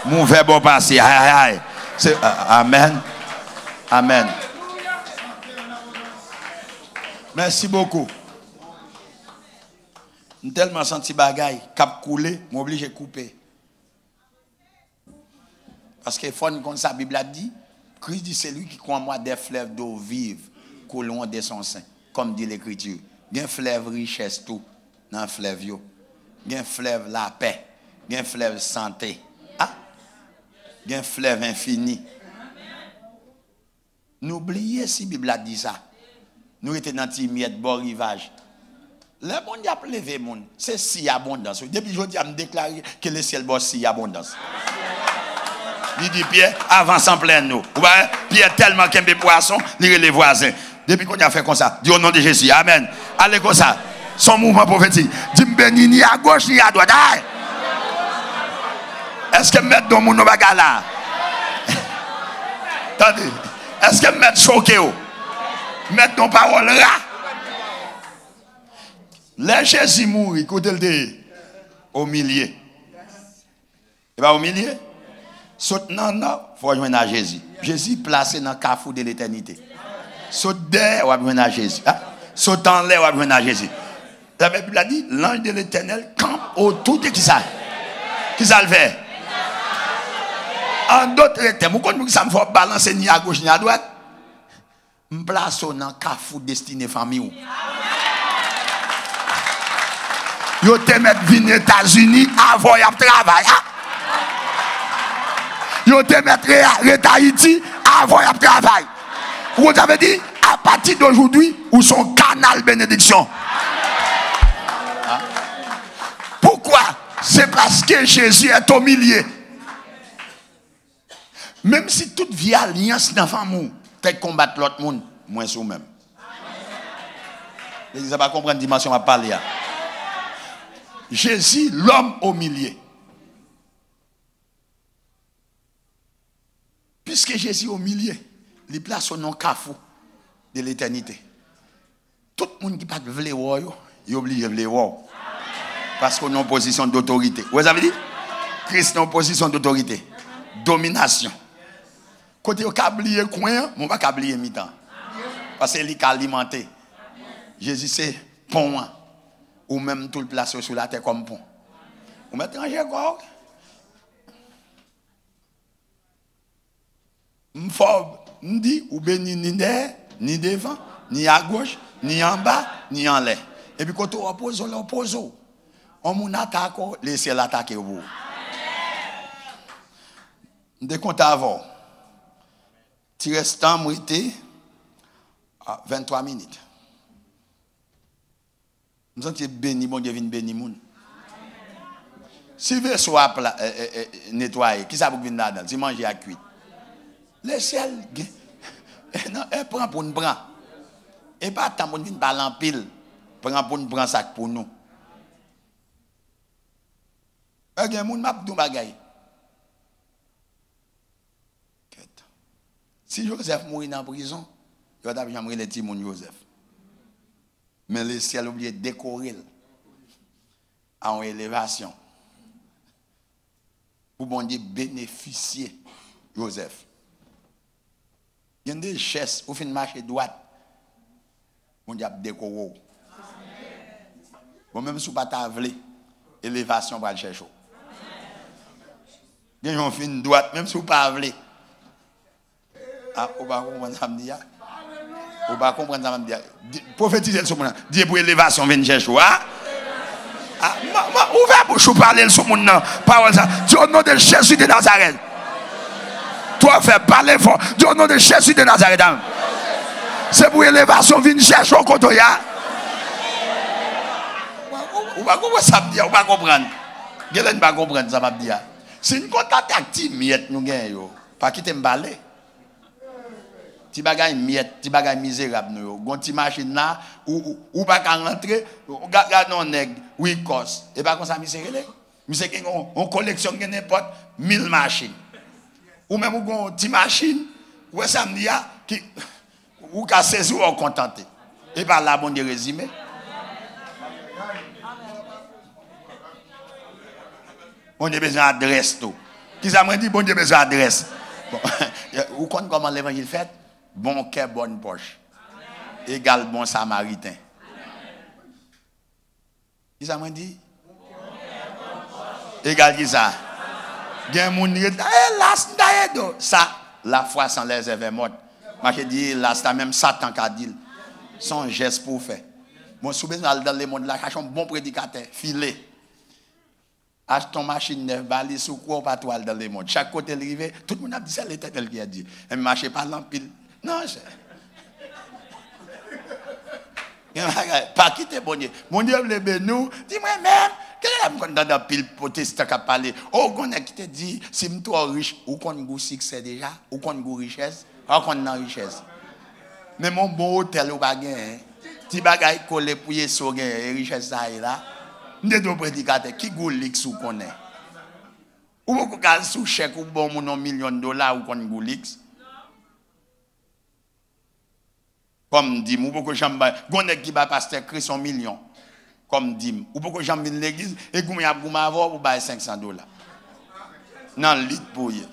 Mon verbe passer. Amen. Amen. Merci beaucoup. Je tellement senti bagaille, cap coulé, m'oblige à couper. Parce que comme ça, la Bible a dit, Christ dit, c'est lui qui croit en moi des fleuves d'eau vive couleront de son sein, comme dit l'Écriture. Il y a un fleuve richesse tout dans le fleuve. Il y a un fleuve la paix. Il y a un fleuve santé. Ah? Il y a un fleuve infini. N'oubliez si la Bible a dit ça. Nous étions dans le miette bon rivage. Le monde a levé le monde. C'est si abondance. Depuis aujourd'hui, je me déclare que le ciel est si abondance. Il dit Pierre, avance en plein nous. Pierre tellement qu'il y a des poissons, il les voisins. Depuis qu'on a fait comme ça, dis au nom de Jésus. Amen. Allez comme ça. Son mouvement prophétique. Dis béni ni à gauche ni à droite. Est-ce que mettre dans mon bagarre là? Attendez. Est-ce que mettre choqué? Mettre ton parole là? Les Jésus mourit, côté le au milieu. Et pas au milieu? Saute non, il faut rejoindre à Jésus. Jésus placé dans le carrefour de l'éternité. Saute derrière, on va rejoindre à Jésus. Saute en l'air, on va rejoindre à Jésus. La Bible a dit, l'ange de l'éternel campe autour de qui ça? Qui ça le fait? En d'autres termes, vous connaissez que ça me fait balancer ni à gauche ni à droite? Je me place dans le carrefour destiné famille. Yo te mettre venir aux États-Unis avant de travailler. Yo te mettre à Haïti avant de travailler. Vous avez dit, à partir d'aujourd'hui, où son canal bénédiction. Pourquoi? C'est parce que Jésus est au milieu. Même si toute vie alliance dans la famille, peut-être combattre l'autre monde, moins sous même. Vous n'avez pas compris la dimension à parler. Jésus, l'homme au milieu. Puisque Jésus au milieu, il place son nom carrefour de l'éternité. Tout le monde qui ne veut pas voir, il est obligé de voir. Parce qu'on est en position d'autorité. Vous avez dit? Christ est en position d'autorité. Domination. Quand on a oublié coin, on va pas oublier mi-temps. Parce qu'il est alimenté. Jésus c'est pont. Ou même tout le place sur la terre comme pont. Ou mettez en jeu quoi? M'dit ou béni ni derrière, ni devant, ni à gauche, ni en bas, ni en l'air. Et puis quand on oppose, on oppose. On m'en attaque, laissez l'attaquer vous. Décompte avant. Tu restes en moitié à 23 minutes. Nous sommes bénis, bon Dieu vient bénir moun. Si le vaisseau a nettoyé, qui ça vous venir là-dedans? Si manger à cuit. Le ciel, non, elle prend pour nous prendre. Et pas tant pour nous parler en pile. Prend pour nous prendre sac pour nous. Il y a un monde qui m'a dit si Joseph mourit dans la prison, il va jamais les petits monde Joseph. Mais le ciel oublié de décorer en élévation. Pour bon Dieu bénéficier Joseph. Il y a des richesses où fin marcher droite. Bon Dieu décorer. Bon même si vous pas t'avler, élévation va le chercher. Il y a une fin droite même si vous pas avler. Ah, on va comprendre ça me dit. On va comprendre ça me dit. Prophétiser sur mon Dieu pour élévation vient chercher. Ah, ouvert pour vous parler sur mon nom. Parole ça. Dieu au nom de Jésus de Nazareth. Toi fais parler fort. Dieu au nom de Jésus de Nazareth. C'est pour élévation vient chercher au côté ya. On va comprendre ça me dit. On va comprendre. Gelen va comprendre ça me dit. C'est une contact active nous gagnons. Pas quitter me parler. Ti bagay miette, ti bagay misérable nous yo. Gon ti machine là ou pas ka rentrer, gade non nèg, oui cos. Et pas comme ça misérable. Monsieur qui on collection n'importe 1000 machines. Ou même ou gon ti machine, ou samedi a qui ou ka saisi ou contenté. Et par là bon de résumé. On a besoin d'adresse tout. Qui ça me dit bon Dieu besoin d'adresse. Bon, ou connaît comment l'évangile fait? Bon cœur, bonne poche. Égal bon samaritain. Qui ça m'a dit? Égal qui ça? Gen moun dit, ça, la foi sans les événements morts. Moi je dis, là, c'est même Satan qui a dit. Son geste pour faire. Mon soubise dans le monde là, cherche un bon prédicateur, filé. Achète ton machine neuve, balai sous quoi pas toile dans le monde. Chaque côté arrivé, tout le monde a dit, c'est l'Éternel qui a dit. Et marche pas l'empile. Non, pas quitter bon Dieu. Mon Dieu, nous, dis-moi même, quel est la dans pile protestant qui a parlé? Oh, on a qui te dit, si je suis riche, ou qu'on a succès déjà, ou qu'on a richesse, ou qu'on a richesse. Mais mon bon hôtel, ou pas gagné, si bagay collé pour y sauver richesse ça là, nous devons prédicateur qui goulix ou qu'on est. Ou beaucoup de sous chèque ou bon mon $1 million ou qu'on goulix. Comme dit, ou beaucoup de gens, qui va pasteur Christ $1 million. Comme dit, ou beaucoup de gens viennent l'église et vous avoir pour $500. Non, lit pour y.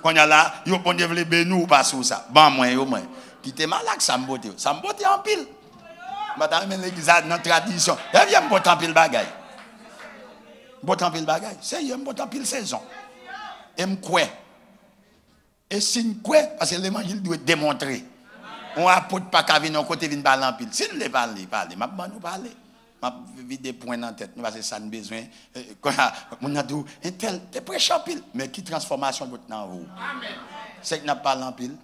Quand y a là, yo bon Dieu veut bénir ou pas sur ça. Bon moi yo moi. Qui te malade ça me botte. Ça me botte en pile. Madame l'église dans tradition. Elle vient me botte en pile bagaille. Botte en pile bagaille. C'est y me botte en pile saison. Et me quoi. Et si me quoi parce que l'évangile doit démontrer. On apporte pas qu'à venir côté vinn parler en pile. Si nous les parler, m'a pas nous parler. M'a vide des points dans tête parce que ça n'a besoin quand on a dit un tel t'es prêche en pile mais qui transformation votre dans vous. Amen. C'est que n'a pas en pile.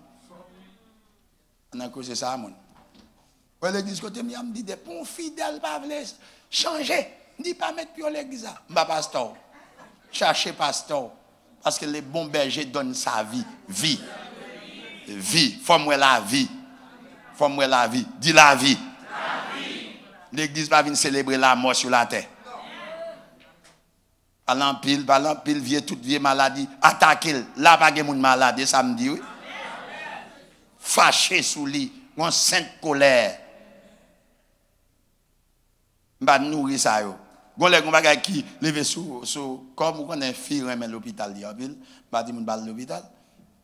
On a causé ça mon. Ouais l'église côté me dit des bons fidèles pas veulent changer. Dit pas mettre pied l'église. M'pa pasteur. Chercher pasteur parce que les bons bergers donnent sa vie, vie, faut moi la vie. Faut moi la vie, dis la vie. L'église va venir célébrer la mort sur la terre. Parlant pile, vieux, toute vieille maladie, attaquer, là, pas de monde malade, samedi, oui. Fâché sous lui, une sainte colère. M'a nourrir ça, yo. Gon les gon bagay qui lever sous, comme on connaît fille, mais l'hôpital, il y a ville, m'a dit, moun bal l'hôpital,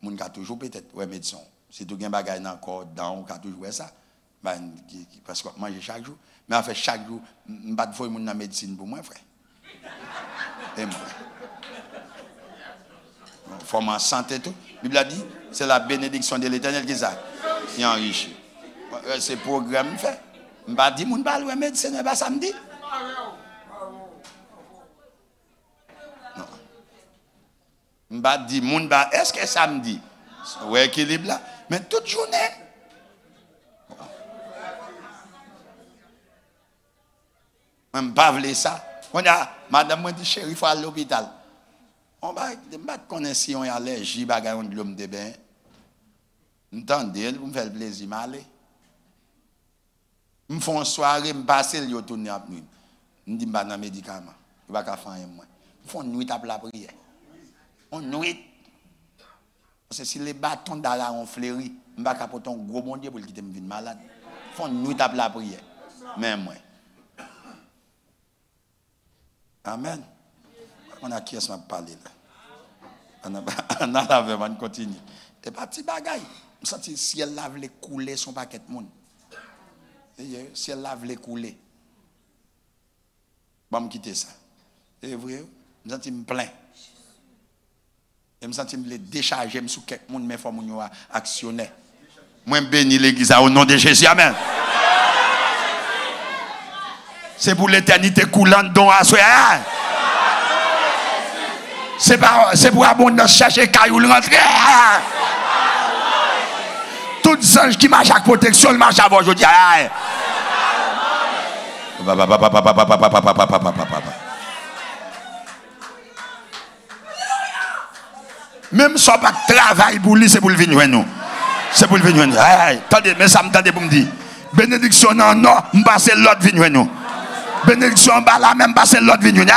moun ka toujours peut-être, ouais, médecin. Si tu as un bagage dans le corps, on a toujours ça. Parce que manger chaque jour. Mais en fait, chaque jour, je ne vais pas faire la médecine pour moi, frère. Et moi. Forme en santé, tout. La Bible a dit, c'est la bénédiction de l'Éternel qui ça. Il enrichit. C'est le programme fait. Je ne vais pas dire, je ne vais pas faire la médecine, ce n'est pas samedi. Non. Je ne vais pas dire, est-ce que samedi? Oui, équilibre là. Mais toute journée. Je ne vais pas ça. On a Madame m'a dit, chérie, il faut aller à l'hôpital. On va connaître si on est allergique, on de l'homme de bain. Entendez, vous me faites le plaisir, m'aller. Je fais une soirée, je passe le jour tourner à nuit. Je dis, je vais dans médicament. Je ne vais pas faire un mois. Je fais une nuit à la prière. Une nuit. Parce que si les bâtons d'Allah ont fleuri, je ne vais pas porter un gros bon Dieu pour quitter me malade. Je fais une nuit à la prière. Même moi. Amen. On a qui est-ce qu'on parler là? On a la verbe, on continue. Et pas petit bagaille. Je sens que si elle lave les couler, son paquet de monde. Si elle lave les couler. Bon, me quitter ça. C'est vrai, je me sens me plaint. Je me sens me décharger sur quelqu'un monde, mais il faut que je actionner. Moi, je bénis l'église au nom de Jésus. Amen. C'est pour l'éternité coulante dont à soi. C'est pour abondance chercher caillou rentrer. Tous les anges qui marchent avec protection, ils marchent avant aujourd'hui. Même si on n'a pas de travail pour lui, c'est pour le venir nous. C'est pour le venir nous. Attendez, mais ça me tente pour me dire. Bénédiction non, non, je passe l'autre venir nous. Bénédiction en bas là, même passer l'autre venir nous.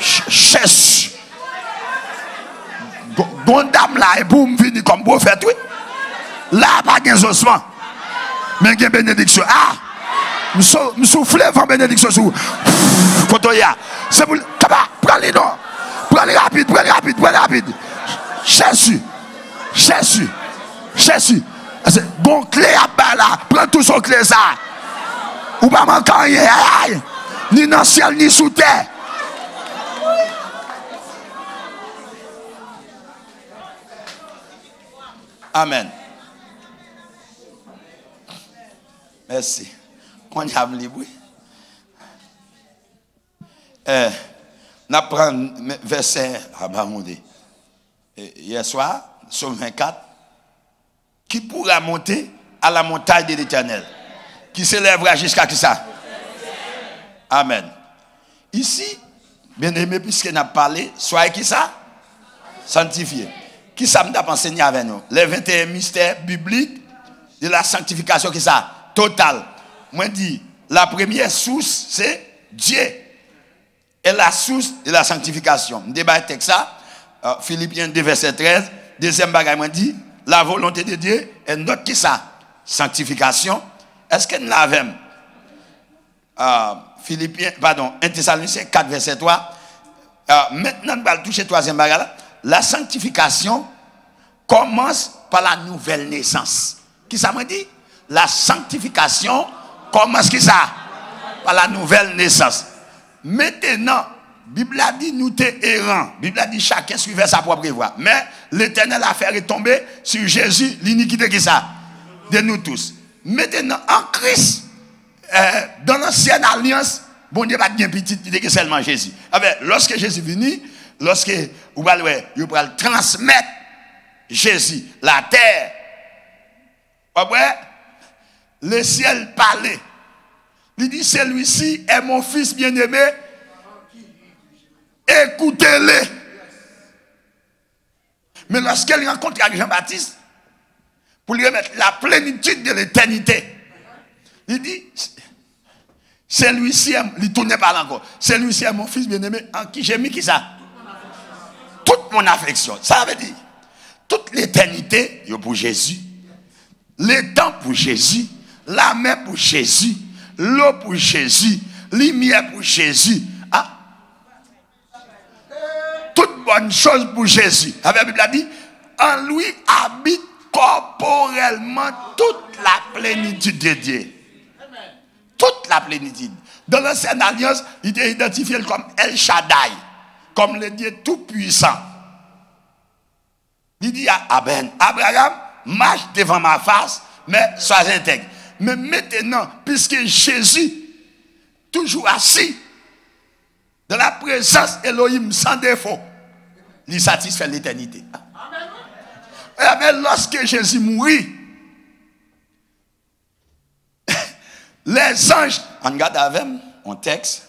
Chess. Gondam là, et pour me venir comme prophète, oui. Là, pas de ossements. Mais il y a bénédiction. Ah! Je souffle avant bénédiction sur vous. C'est pour. Prends-les non. Prends-les rapide, prends-les rapide, prends-les rapide. Jésus. Jésus. Jésus. Bon clé à bas là. Prends tout son clé ça. Ou pas manquer rien. Ni dans le ciel, ni sous terre. Amen. Merci. On y a libre. On apprend verset hier soir, Somme 24. Qui pourra monter à la montagne de l'Éternel? Qui s'élèvera jusqu'à qui ça? Amen. Ici, bien aimé, puisqu'on a parlé, soyez qui ça? Sanctifié. Qui ça m'a enseigné avec nous? Les 21 mystères bibliques de la sanctification, qui ça? Total. Moi, je dis, la première source, c'est Dieu. Et la source de la sanctification. Je débat avec ça. Philippiens 2, verset 13. Deuxième bagage, moi, dit, la volonté de Dieu est notre qui ça? Sanctification. Est-ce que nous l'avons? Philippiens, pardon, 1 Thessaloniciens 4, verset 3. Maintenant, nous allons toucher le troisième bagage. La sanctification commence par la nouvelle naissance. Qui ça me dit? La sanctification commence qui ça? Par la nouvelle naissance. Maintenant, la Bible a dit nous t'es errants. La Bible a dit chacun suivait sa propre voie. Mais l'Éternel a fait retomber sur Jésus l'iniquité qui ça? De nous tous. Maintenant, en Christ, dans l'ancienne alliance, bon Dieu va bien petit, il que seulement Jésus. Lorsque Jésus est venu, lorsque vous allez transmettre Jésus, la terre, le ciel parlait. Il dit, celui-ci est mon fils bien-aimé. Écoutez-le. Mais lorsqu'elle rencontre avec Jean-Baptiste, pour lui remettre la plénitude de l'éternité, il dit, celui-ci, il tourne pas encore. Celui-ci est mon fils bien-aimé en qui j'ai mis qui ça? Toute mon affection. Ça veut dire, toute l'éternité, pour Jésus. Le temps pour Jésus. La main pour Jésus. L'eau pour Jésus. Lumière pour Jésus. Ah. Toute bonne chose pour Jésus. La Bible a dit, en lui habite corporellement toute la plénitude de Dieu. Toute la plénitude. Dans l'ancienne alliance, il est identifié comme El Shaddai, comme le Dieu tout-puissant. Il dit à Abraham, marche devant ma face, mais sois intègre. Mais maintenant, puisque Jésus, toujours assis, dans la présence Elohim sans défaut, il satisfait l'éternité. Mais lorsque Jésus mourit, les anges, on regarde avec un texte,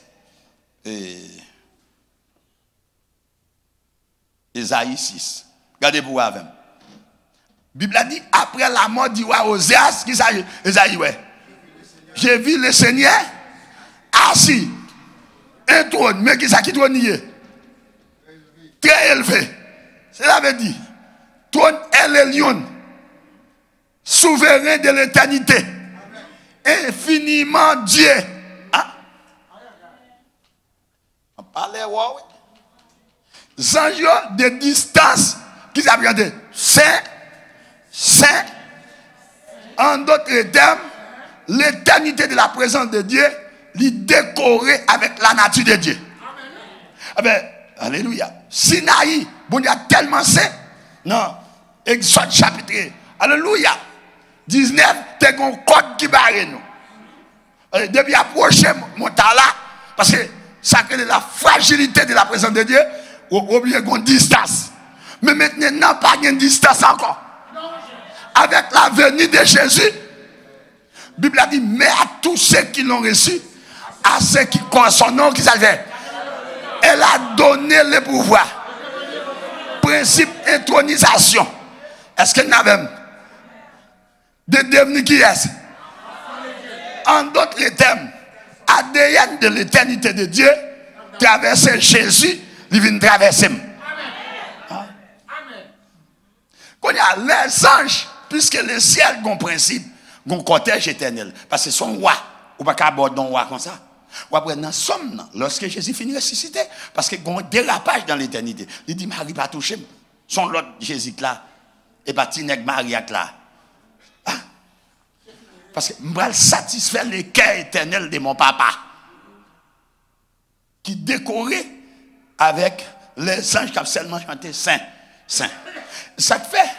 Esaïe 6. Regardez pour avec. Bible a dit, après la mort du roi Oséas, qui ça, Esaïe, ouais. J'ai vu le Seigneur assis, un trône, mais qui ça qui trône très élevé. Cela veut dire, trône est le lion, souverain de l'éternité, infiniment Dieu. Hein? On parlait, ouais. Zanjo de distance, qui ça veut dire, saint, en d'autres termes, l'éternité de la présence de Dieu, lui décorée avec la nature de Dieu. Amen. Alléluia. Sinaï, bon Dieu tellement saint. Non. Exode chapitre. Alléluia. 19, t'es un code qui barre nous. Depuis approcher mon talent, parce que ça crée la fragilité de la présence de Dieu, oubliez qu'on distance. Mais maintenant, n'a pas de distance encore. Avec la venue de Jésus, la Bible a dit, mais à tous ceux qui l'ont reçu, à ceux qui connaissent son nom, qui savent, elle a donné le pouvoir. Principe intronisation. Est-ce qu'elle n'a même de devenir qui est? En d'autres termes, ADN de l'éternité de Dieu, traverser Jésus, il vient traverser. Quand il y a les anges, puisque le ciel a un principe, un cortège éternel, parce que son roi, ou pas qu'à aborder un roi comme ça. Ou après, dans somme, lorsque Jésus finit de ressusciter, parce qu'il y a un dérapage dans l'éternité. Il dit, Marie pas toucher, son l'autre Jésus là, et pas Tineg Marie là. Ah. Parce que je vais satisfaire le cœur éternel de mon papa, qui décoré avec les anges qui ont seulement chanté Saint, Saint. Ça fait,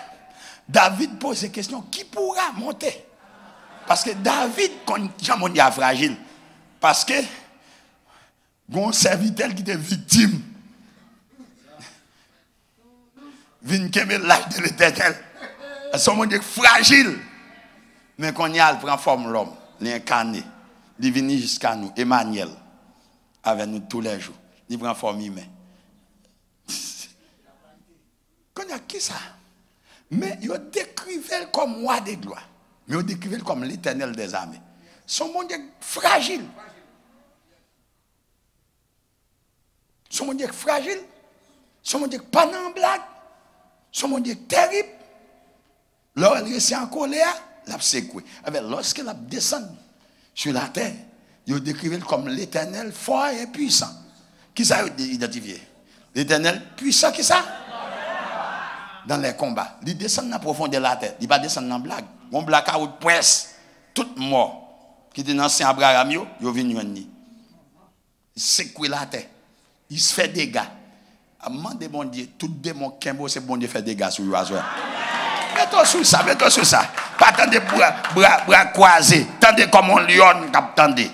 David pose la question, qui pourra monter? Parce que David, quand Jean est fragile, parce que un serviteur qui était victime, vient qu'aimer l'âge de l'éternel. Son monde est fragile, mais quand il prend forme l'homme, l'incarné, il vient jusqu'à nous, Emmanuel, avec nous tous les jours. Il prend forme humaine. Quand il y a qui ça? Mais il décrivait comme roi de gloire. Mais il décrivait comme l'éternel des armées. Son monde est fragile. Son monde est fragile. Son monde est pas en blague. Son monde est terrible. Lorsqu'il est en colère, il a secoué. Lorsqu'il a descendu sur la terre, il décrivait comme l'éternel fort et puissant. Qui ça a identifié? L'éternel puissant, qui ça? Dans les combats. Il descend dans la profondeur de la terre. Il ne va pas descendre dans la blague. On blague à haute presse. Tout mort. Qui était dans Saint Abraham, il est venu. Il secoue la terre. Il se fait des dégâts. Amende mon Dieu, tout démon qui est bon Dieu fait des dégâts sur lui. Mets-toi sur ça, mets-toi sur ça. Pas attendre bras croisés. Tendez comme un lion qui attendez.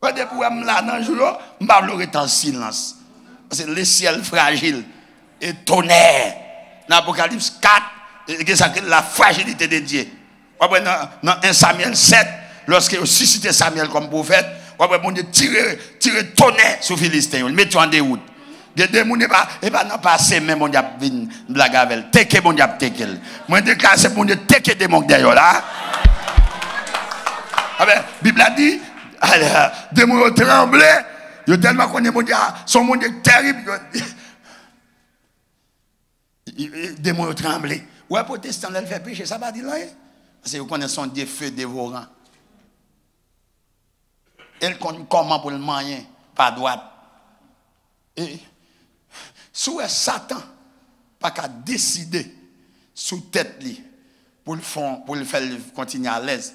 Quand je suis là dans le jour, je vais être en silence. Parce que le ciel fragile et tonnerre. Dans l'Apocalypse 4, c'est la fragilité de Dieu. Dans 1 Samuel 7, lorsque suscité Samuel comme prophète, on Dieu tirer tonnerre sur Philistin. Il met en déroute. Des démons et pas non passer même on a une blague avec. Teke mon diable teke. Moi déclare c'est mon Dieu teke démon derrière là. La Bible a dit démons tremblé, yo tellement connaît mon Dieu, son monde est terrible. Démons tremblé. Ouais protestant elle fait péché, ça va dire là. Parce que vous connaissez son Dieu feu dévorant. Elle connaît comment pour le moyen par droite. Et sous Satan pas qu'à décider sous tête li pour le faire continuer à l'aise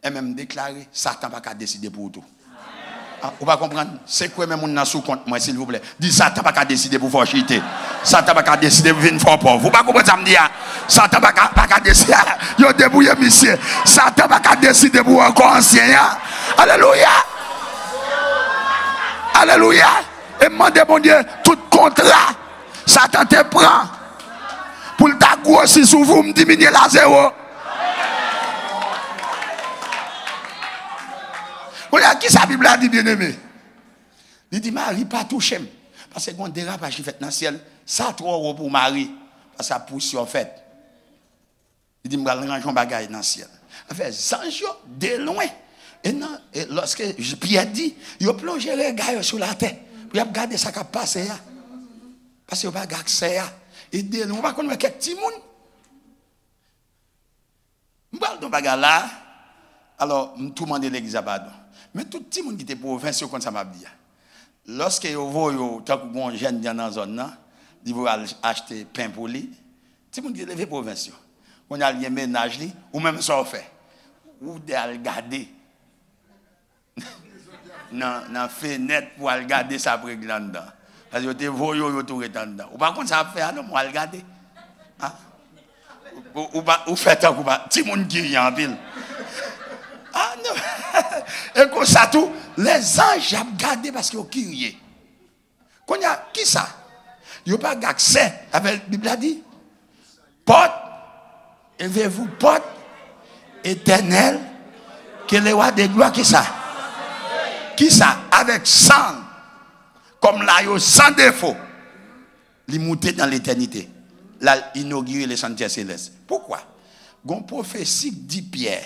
et même déclarer Satan pas qu'à décider pour tout. Ah, vous pas comprendre c'est quoi même on sous compte moi s'il vous plaît. Dis Satan pas qu'à décider pour faire chiter. Satan pas qu'à décider pour venir fort pauvre. Vous pas comprendre ça me dire. Satan pas qu'à décider yo débrouiller monsieur. Satan pas qu'à décider pour encore ancien. Alléluia. Alléluia. Et demandez mon Dieu, tout contrat, Satan te prend pour ta grossir sous vous, me diminuer la zéro. Qui sa Bible a dit, bien aimé? Il dit, Marie, pas toucher. Parce que quand on dérapage qui fait dans le ciel, ça trop pour Marie. Parce que ça pousse en fait. Il dit, je vais ranger un bagage dans le ciel. Enfin, Zange, de loin. Et non, lorsque Pierre dit, il a plongé les gars sur la terre. Pour regarder ça qui a passé. Parce qu'il n'y a pas accès. Et de loin, on va connaître quelques petits monde. Je vais dans bagage là. Alors, tout le monde est l'église à pardon. Mais tout le monde qui était province, comme ça m'a dit. Lorsque vous voyez, tant que vous jeune dans la zone, ils vont acheter pain pour lui. Tout le monde qui est levé province. On a un ménage, ou même ça fait. Ou de regarder. Dans la fenêtre pour regarder sa préglande. Parce que vous voyez, vous êtes dedans. Ou par contre, ça fait, non, moi, regarder. Ou faites un coup, tout le monde qui est en ville. Ah non! Et comme ça, tout, les anges ont gardé parce qu'ils ont crié. Qui ça? Ils n'ont pas accès. Avec la Bible a dit, porte, élevez-vous, porte éternelle, que les rois des gloires, qui ça? Qui ça? Avec sang, comme là, sans défaut, ils montent dans l'éternité. Là, inaugurer les sentiers célestes. Pourquoi? Gon prophétie dit Pierre.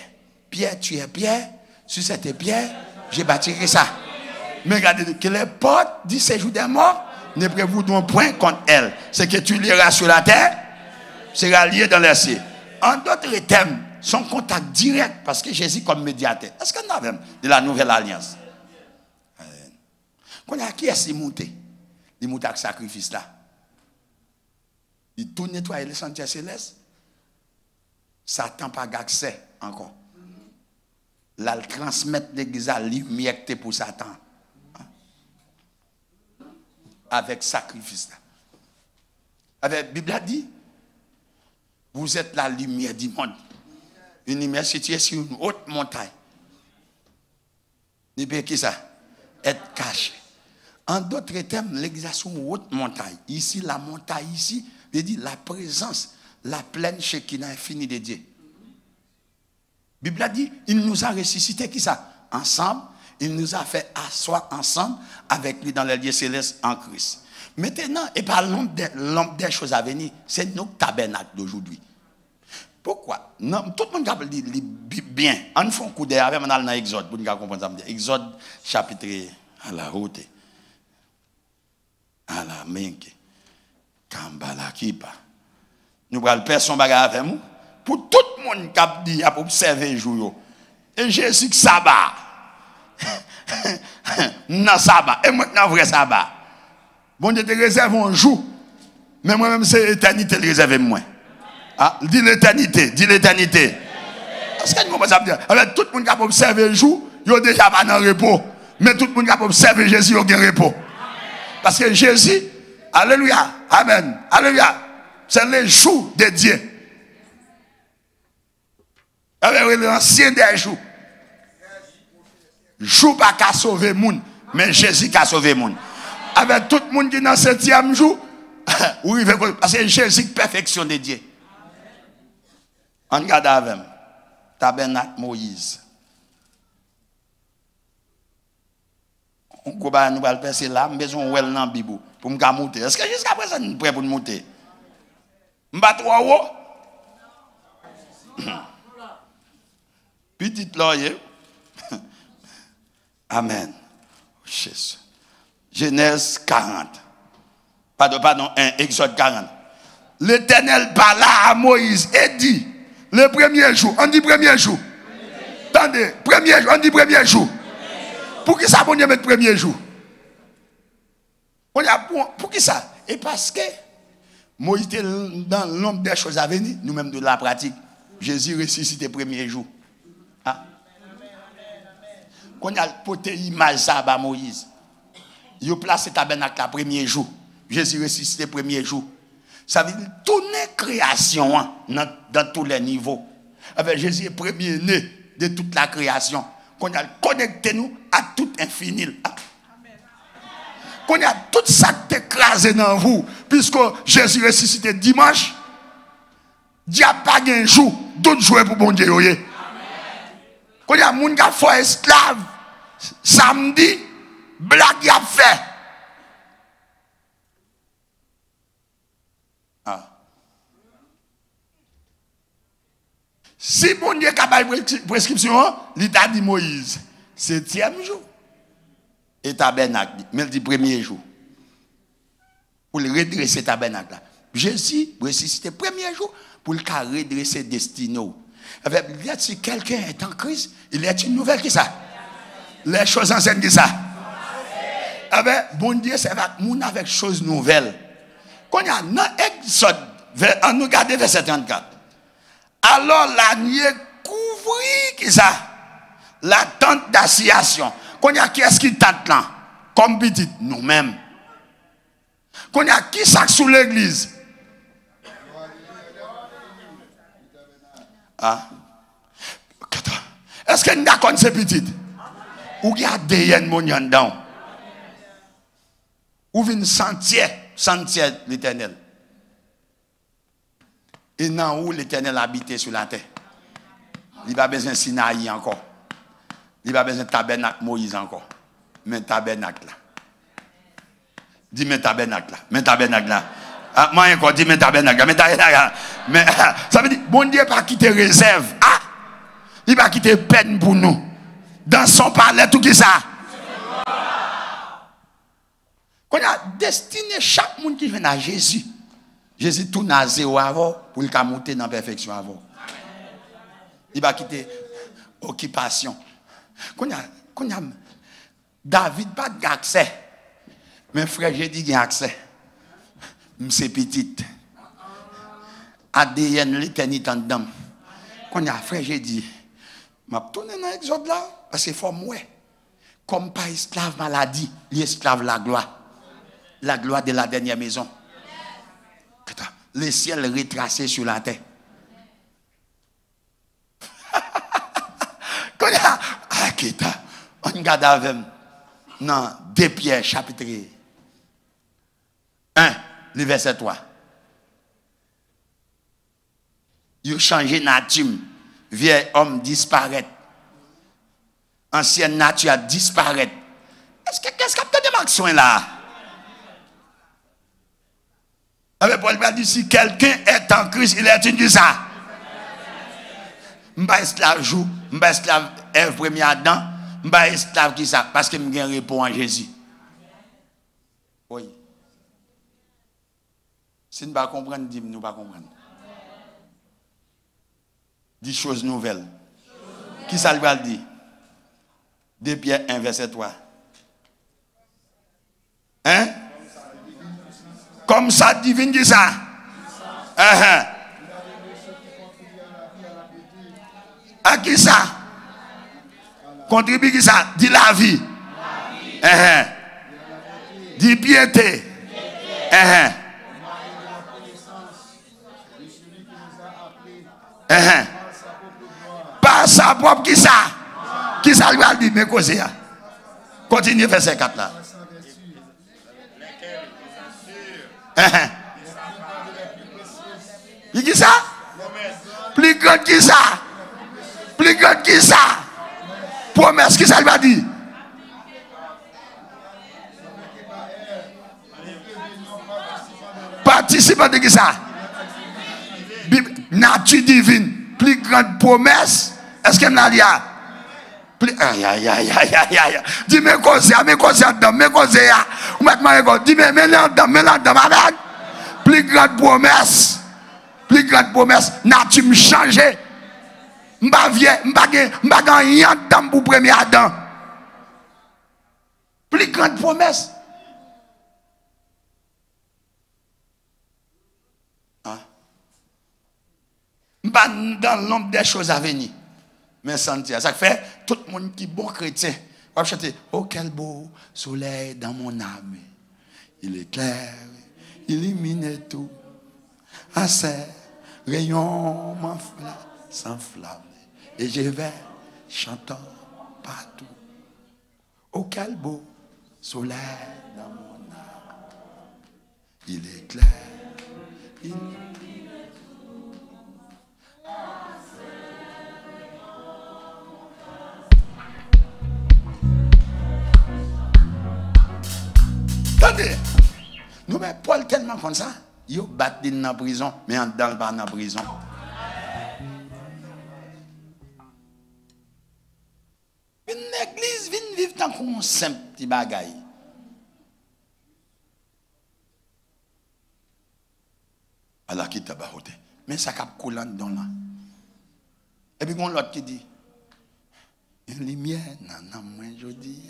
Pierre, tu es Pierre, sur cette pierre, j'ai bâti ça. Mais regardez que les portes du séjour des morts ne prévoudront point contre elle. Ce que tu liras sur la terre sera lié dans les cieux. En d'autres termes, son contact direct, parce que Jésus comme médiateur. Est-ce qu'on a même de la nouvelle alliance? Qui est-ce qui monte? Il monte avec sacrifice là. Il tout nettoie les sentiers célestes. Satan n'a pas d'accès encore. Là, il transmet l'église à lumière pour Satan. Avec sacrifice. Avec la Bible a dit, vous êtes la lumière du monde. Une lumière située sur une haute montagne. N'est-ce qui ça? Être caché. En d'autres termes, l'église a sur une haute montagne. Ici, la montagne, ici, veut dire la présence, la pleine Shekinah infinie de Dieu. La Bible a dit, il nous a ressuscité qui ça? Ensemble. Il nous a fait asseoir ensemble avec lui dans les lieux célestes en Christ. Maintenant, et par l'ombre des choses à venir, c'est notre tabernacle d'aujourd'hui. Pourquoi? Non, tout le monde a dit bien. On fait un coup d'œil avec dans Exode pour nous comprendre ça. Exode chapitre à la route. À la menke. Kambala kipa. Nous allons faire son bagage avec nous. Pour tout le monde qui a dit, à observer le jour. Et Jésus qui sabbat. Non, sabbat. Et maintenant, vrai sabbat. Bon Dieu te réserve un jour. Mais moi-même, c'est l'éternité le réserve moi. Ah, dis l'éternité, dis l'éternité. Est-ce que nous pouvons dire? Alors, tout le monde qui a observé le jour, il a déjà pas dans le repos. Mais tout le monde qui a observé Jésus, il a un repos. Parce que Jésus, alléluia, amen, alléluia, c'est le jour de Dieu. Avec l'ancien des jours. Jour pas qu'à sauver le monde, mais Jésus qui a sauvé le monde. Avec tout le monde qui est dans le 7e jour, parce que Jésus perfection de Dieu. On regarde avec tabernacle Moïse. On va nous passer là, nous besoin de dans la Bible pour me monter. Est-ce que jusqu'à présent nous sommes prêts pour nous monter? Je vais trop haut. Petit loyer. Amen. Jésus. Genèse 40. Pardon, 1, Exode 40. L'Éternel parla à Moïse et dit, le premier jour, on dit premier jour. Attendez, premier jour, on dit premier jour. Pour qui ça, on dit le premier jour? Pour qui ça? Et parce que Moïse était dans l'ombre des choses à venir, nous-mêmes de la pratique. Jésus ressuscité le premier jour. Ah. Quand on a porté l'image à Moïse, il a placé le tabernacle le premier jour. Jésus ressuscité le premier jour. Ça veut dire toute création dans tous les niveaux. Avec Jésus est le premier né de toute la création. Qu'on a connecté nous à tout infini. Qu'on a tout ça écrasé dans vous. Puisque Jésus ressuscité dimanche, Dieu n'a pas un jour, d'autres jours pour bon Dieu. Qu'on a des gens qui sont esclaves. samedi, blague y a fait. Ah. Si bon Dieu capable de prescription, l'État dit Moïse, 7e jour. Et tabernacle, mais le premier jour. Pour le redresser tabernacle. Jésus ressuscité le premier jour pour le redresser destino. Si quelqu'un est en Christ, il est une nouvelle qui ça. Les choses anciennes qui ça. Bon Dieu, c'est avec choses nouvelles. Quand il y a un Exode, on nous regarde verset 34. Alors la nuit couvrit qui ça? La tente d'assignation. Quand il y a qui est-ce qui tente là? Comme petit, nous-mêmes. Quand il y a qui ça sous l'église? Ah. Est-ce que nous avons ces petites? Ou il y a des gens dedans? Ou vient sentir l'éternel? Et non, où l'éternel habite sur la terre? Il n'y a pas besoin de Sinaï encore. Il n'y a pas besoin de tabernacle Moïse encore. Mais tabernacle là. Dis mais tabernacle là. Mais tabernacle là. Ah, moi encore, dis mais tabernacle là. Mais tabernacle là. Mais ça veut dire, bon Dieu pas quitter réserve. Ah! Il va quitter peine pour nous. Dans son palais, tout qui ça? Quand il a destiné chaque monde qui vient à Jésus. Jésus tourne à zéro avant pour le monter dans la perfection avant. Il va quitter occupation. Quand il y a David pas d'accès. Mais frère, j'ai dit qu'il y a accès. C'est petit. ADN l'éternité en dedans. Quand il y a frère, j'ai dit, je vais tourner dans l'exode là, parce qu'il faut moi. Comme pas esclave maladie, l'esclave la gloire. La gloire de la dernière maison. Le ciel retracé sur la terre. Quand il y a, on regarde avec non, 2 Pierre chapitre 1, le verset 3. Il a changé nature. Vieil homme disparaît. Ancienne nature disparaît. Qu'est-ce que tu as de soin là? Avec Paul va dire si quelqu'un est en Christ, il est une ça. M'ba esclave joue, m'ba esclave Ève premier Adam, m'ba esclave qui ça parce que m'gain répond en Jésus. Oui. Si nous ne comprenons pas, nous ne pas comprendre. Des choses nouvelles. Qui ça va dire? 2 Pierre 1 verset 3. Hein? Comme ça divine dit ça. À qui ça? Contribue qui ça? Dit la vie. Dit piété. Par sa propre qui ça? Qui ça lui a dit? Mais cause ya. Continue verset 4 là. Il dit ça? Plus grand qui ça? Plus grand qui ça? Promesse qui ça lui a dit? Participant de qui ça? Nature divine. Plus grande promesse. Est-ce qu'il y a là? Aïe. Dis-moi cause ya, mais cause ya, mais cause ya. Dis-moi, mais là-dedans, malade. Plus grande promesse. Plus grande promesse. Nature me changer. M'ba vieux, m'ba rien dans pour premier Adam. Plus grande promesse. M'ba dans l'ombre des choses à venir. Mais sentir. Ça fait tout le monde qui est bon chrétien. Va chanter, oh quel beau soleil dans mon âme. Il éclaire, illumine tout. À ses rayons s'enflamme. Et je vais chantant partout. Oh quel beau soleil dans mon âme. Il éclaire, illumine tout. À ses rayons Attendez. Nous, mais Paul tellement comme ça. Il bat dans la prison, mais en dedans, pas dans la prison. Une église vient vivre tant qu'on simple petit bagaille. Alors qui t'a baroté. Mais ça cap coulant dans là. Et puis, il y a l'autre qui dit, une lumière, non, moi, je dis.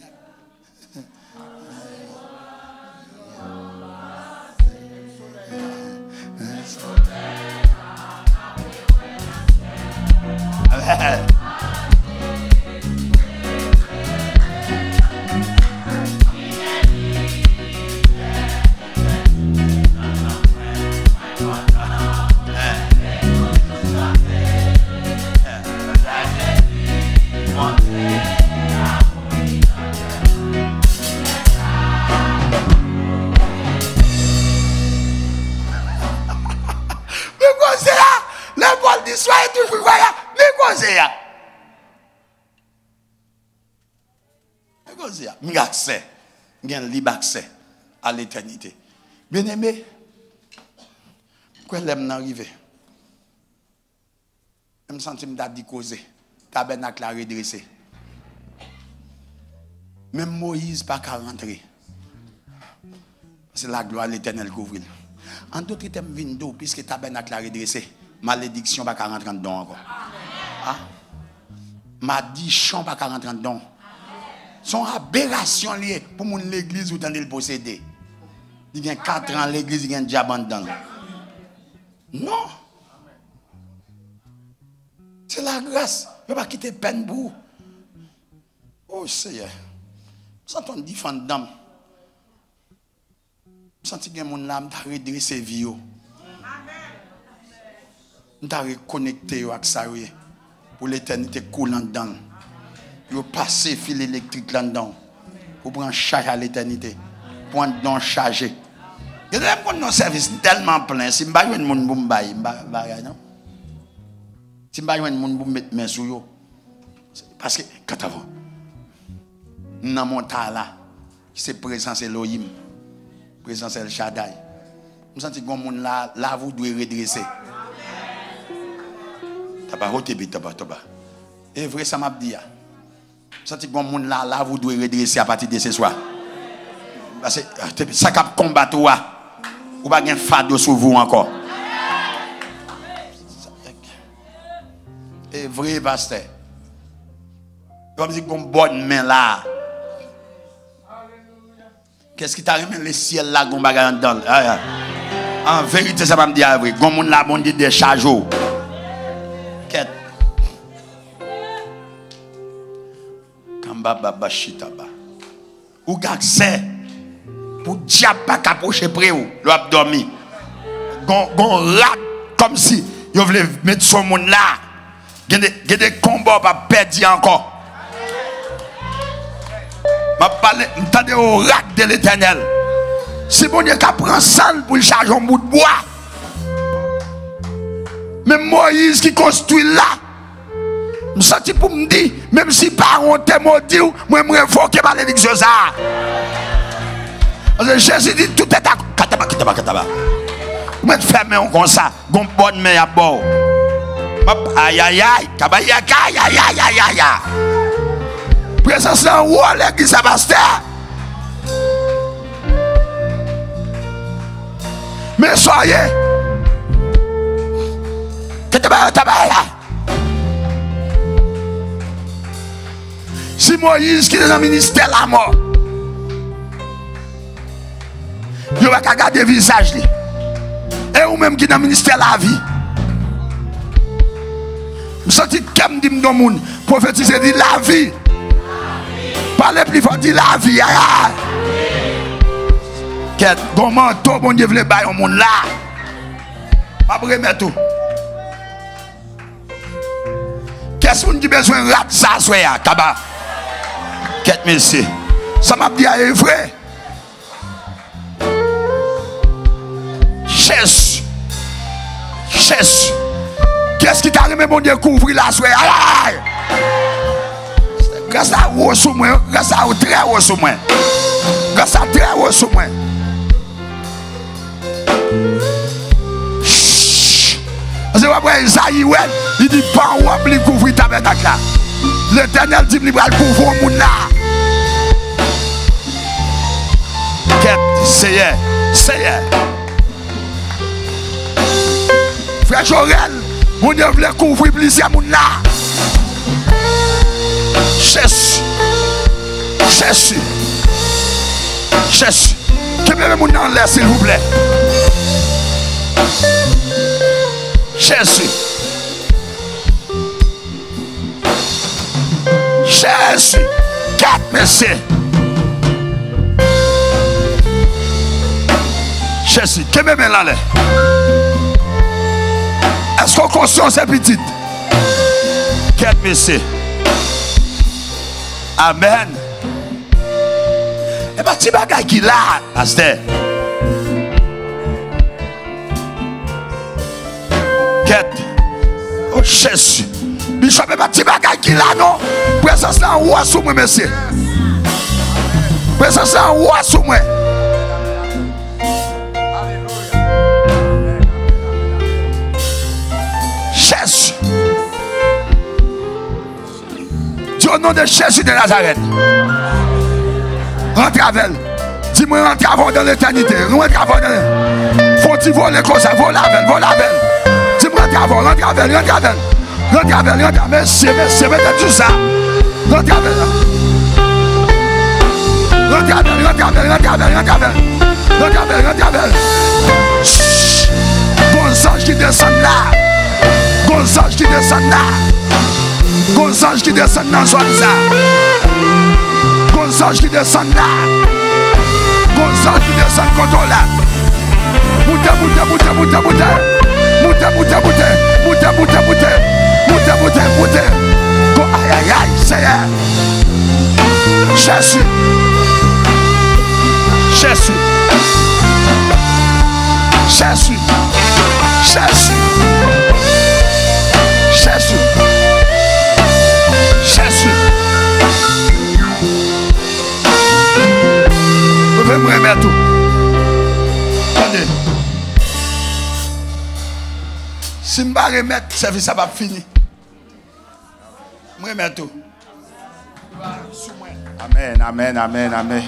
Soyez toujours croyants, mais quoi c'est ça? Mais quoi c'est ça? J'ai accès, j'ai un libre accès à l'éternité. Bien aimé, quand l'aime arrivé, je me sens que je suis causé, tabernacle à redresser. Même Moïse n'a pas rentrer. C'est la gloire de l'éternel qui ouvre. En d'autres termes, vindo, puisque le tabernacle a redressé, malédiction va rentrer dedans encore. Ah? Malédiction va rentrer dedans. Son aberration liée pour mon l'église où le posséder. Il y a 4 ans l'église, il y a un diable dedans. Non. C'est la grâce. Je ne vais pas quitter peine pour. Oh Seigneur. Sans ton défendre d'âme. Sans que mon âme t'a redressé vie. T'a reconnecté avec ça pour l'éternité coulant dedans. Pour passer fil électrique là-dedans. Pour prendre charge à l'éternité. Pour en charger. Il y a des service tellement plein. Si je ne vais pas mon boumbaï, non? Si je ne vais pas mon mettre mes sous yo. Parce que, quand tu vois, dans mon tas là, c'est présence Elohim, présence El Shaddai. Je sens que mon là, vous devez redresser. T'as pas. Et vrai, ça m'a dit. Je sens que mon là, vous devez redresser à partir de ce soir. Parce que ça cap combattre ou pas un fardeau sur vous encore. Et vrai, pasteur. Comme si une bonne main là. Qu'est-ce qui t'a remis le ciel là, qu'on bagarre dedans? En vérité, ça va me dire vrai. Comme on l'a bon dit des charges. Quête. Kamba baba chitaba. Ou gaxé. Pour diable pas capocher près ou. L'abdomen. Gon rat comme si. Vous voulez mettre son monde là. Il y a des combats pas perdre encore. Je parle au rat de l'éternel. Si bon Dieu prend salle pour le charger un bout de bois. Même Moïse qui construit là. Je me sens pour me dire, même si par on te maudit, moi je me révoque par l'élection ça. Parce que Jésus dit tout est à kataba. Vous me fermez comme ça. Gon bonne main à bord. Aïe aïe aïe. Aïe. Présence en haut, l'église à Pasteur. Mais soyez. Si Moïse qui est dans le ministère la mort, il va regarder le visage. Et ou même qui est dans le ministère la vie. Je sens que comme dit dans le monde, prophétiser dit la vie. Parlez plus fort, dit la vie. Comment tout bon Dieu veut bailler au monde là? Pas remettre tout. Qu'est-ce qu'on dit besoin de rat ça, soya, kaba? Qu'est-ce que c'est? Ça m'a dit, est vrai. Cherche. Qu'est-ce qui t'a remis, bon Dieu, couvrir la soya? Grâce à vous sous moi, grâce à vous très haut sous moi. Grâce à très haut sous moi. C'est après Isaïe, il dit pas où il couvrir ta tabernacle là. L'Éternel dit qu'il va couvrir mon là. C'est Frère Jorel, on devait couvrir plusieurs moun là. Jésus. Que même moun en l'air s'il vous plaît. Jésus. Quatre messieurs. Jésus, que même là. Est-ce qu'on conscience est petite? Quatre messieurs. Amen. Et bien, tu vas gagner qui là, pasteur. Quatre. Oh Jésus. Bishop, et bien, tu vas gagner qui là, non? Présence là, en haut sous moi, monsieur. Présence là, en haut sous moi. Jésus. Dis au nom de Jésus de Nazareth. Rentre avec elle. Dis-moi, rentre avant dans l'éternité. Rentre avant dans l'éternité. Faut-il voler comme ça? Vole avec elle. Dis-moi, rentre avant. Rentre avec elle. Merci, mettez tout ça. Rentre avec elle. Gonzage qui descend là. Gonzage qui descend là. Gonzage qui descend dans son ça. Gonzage qui descend là. Gonzage qui descend contre là. Monte. Aïe, c'est Jésus. Vous pouvez me remettre tout. Attendez. Si je ne remettre, le service va finir. Je remettre tout. Amen.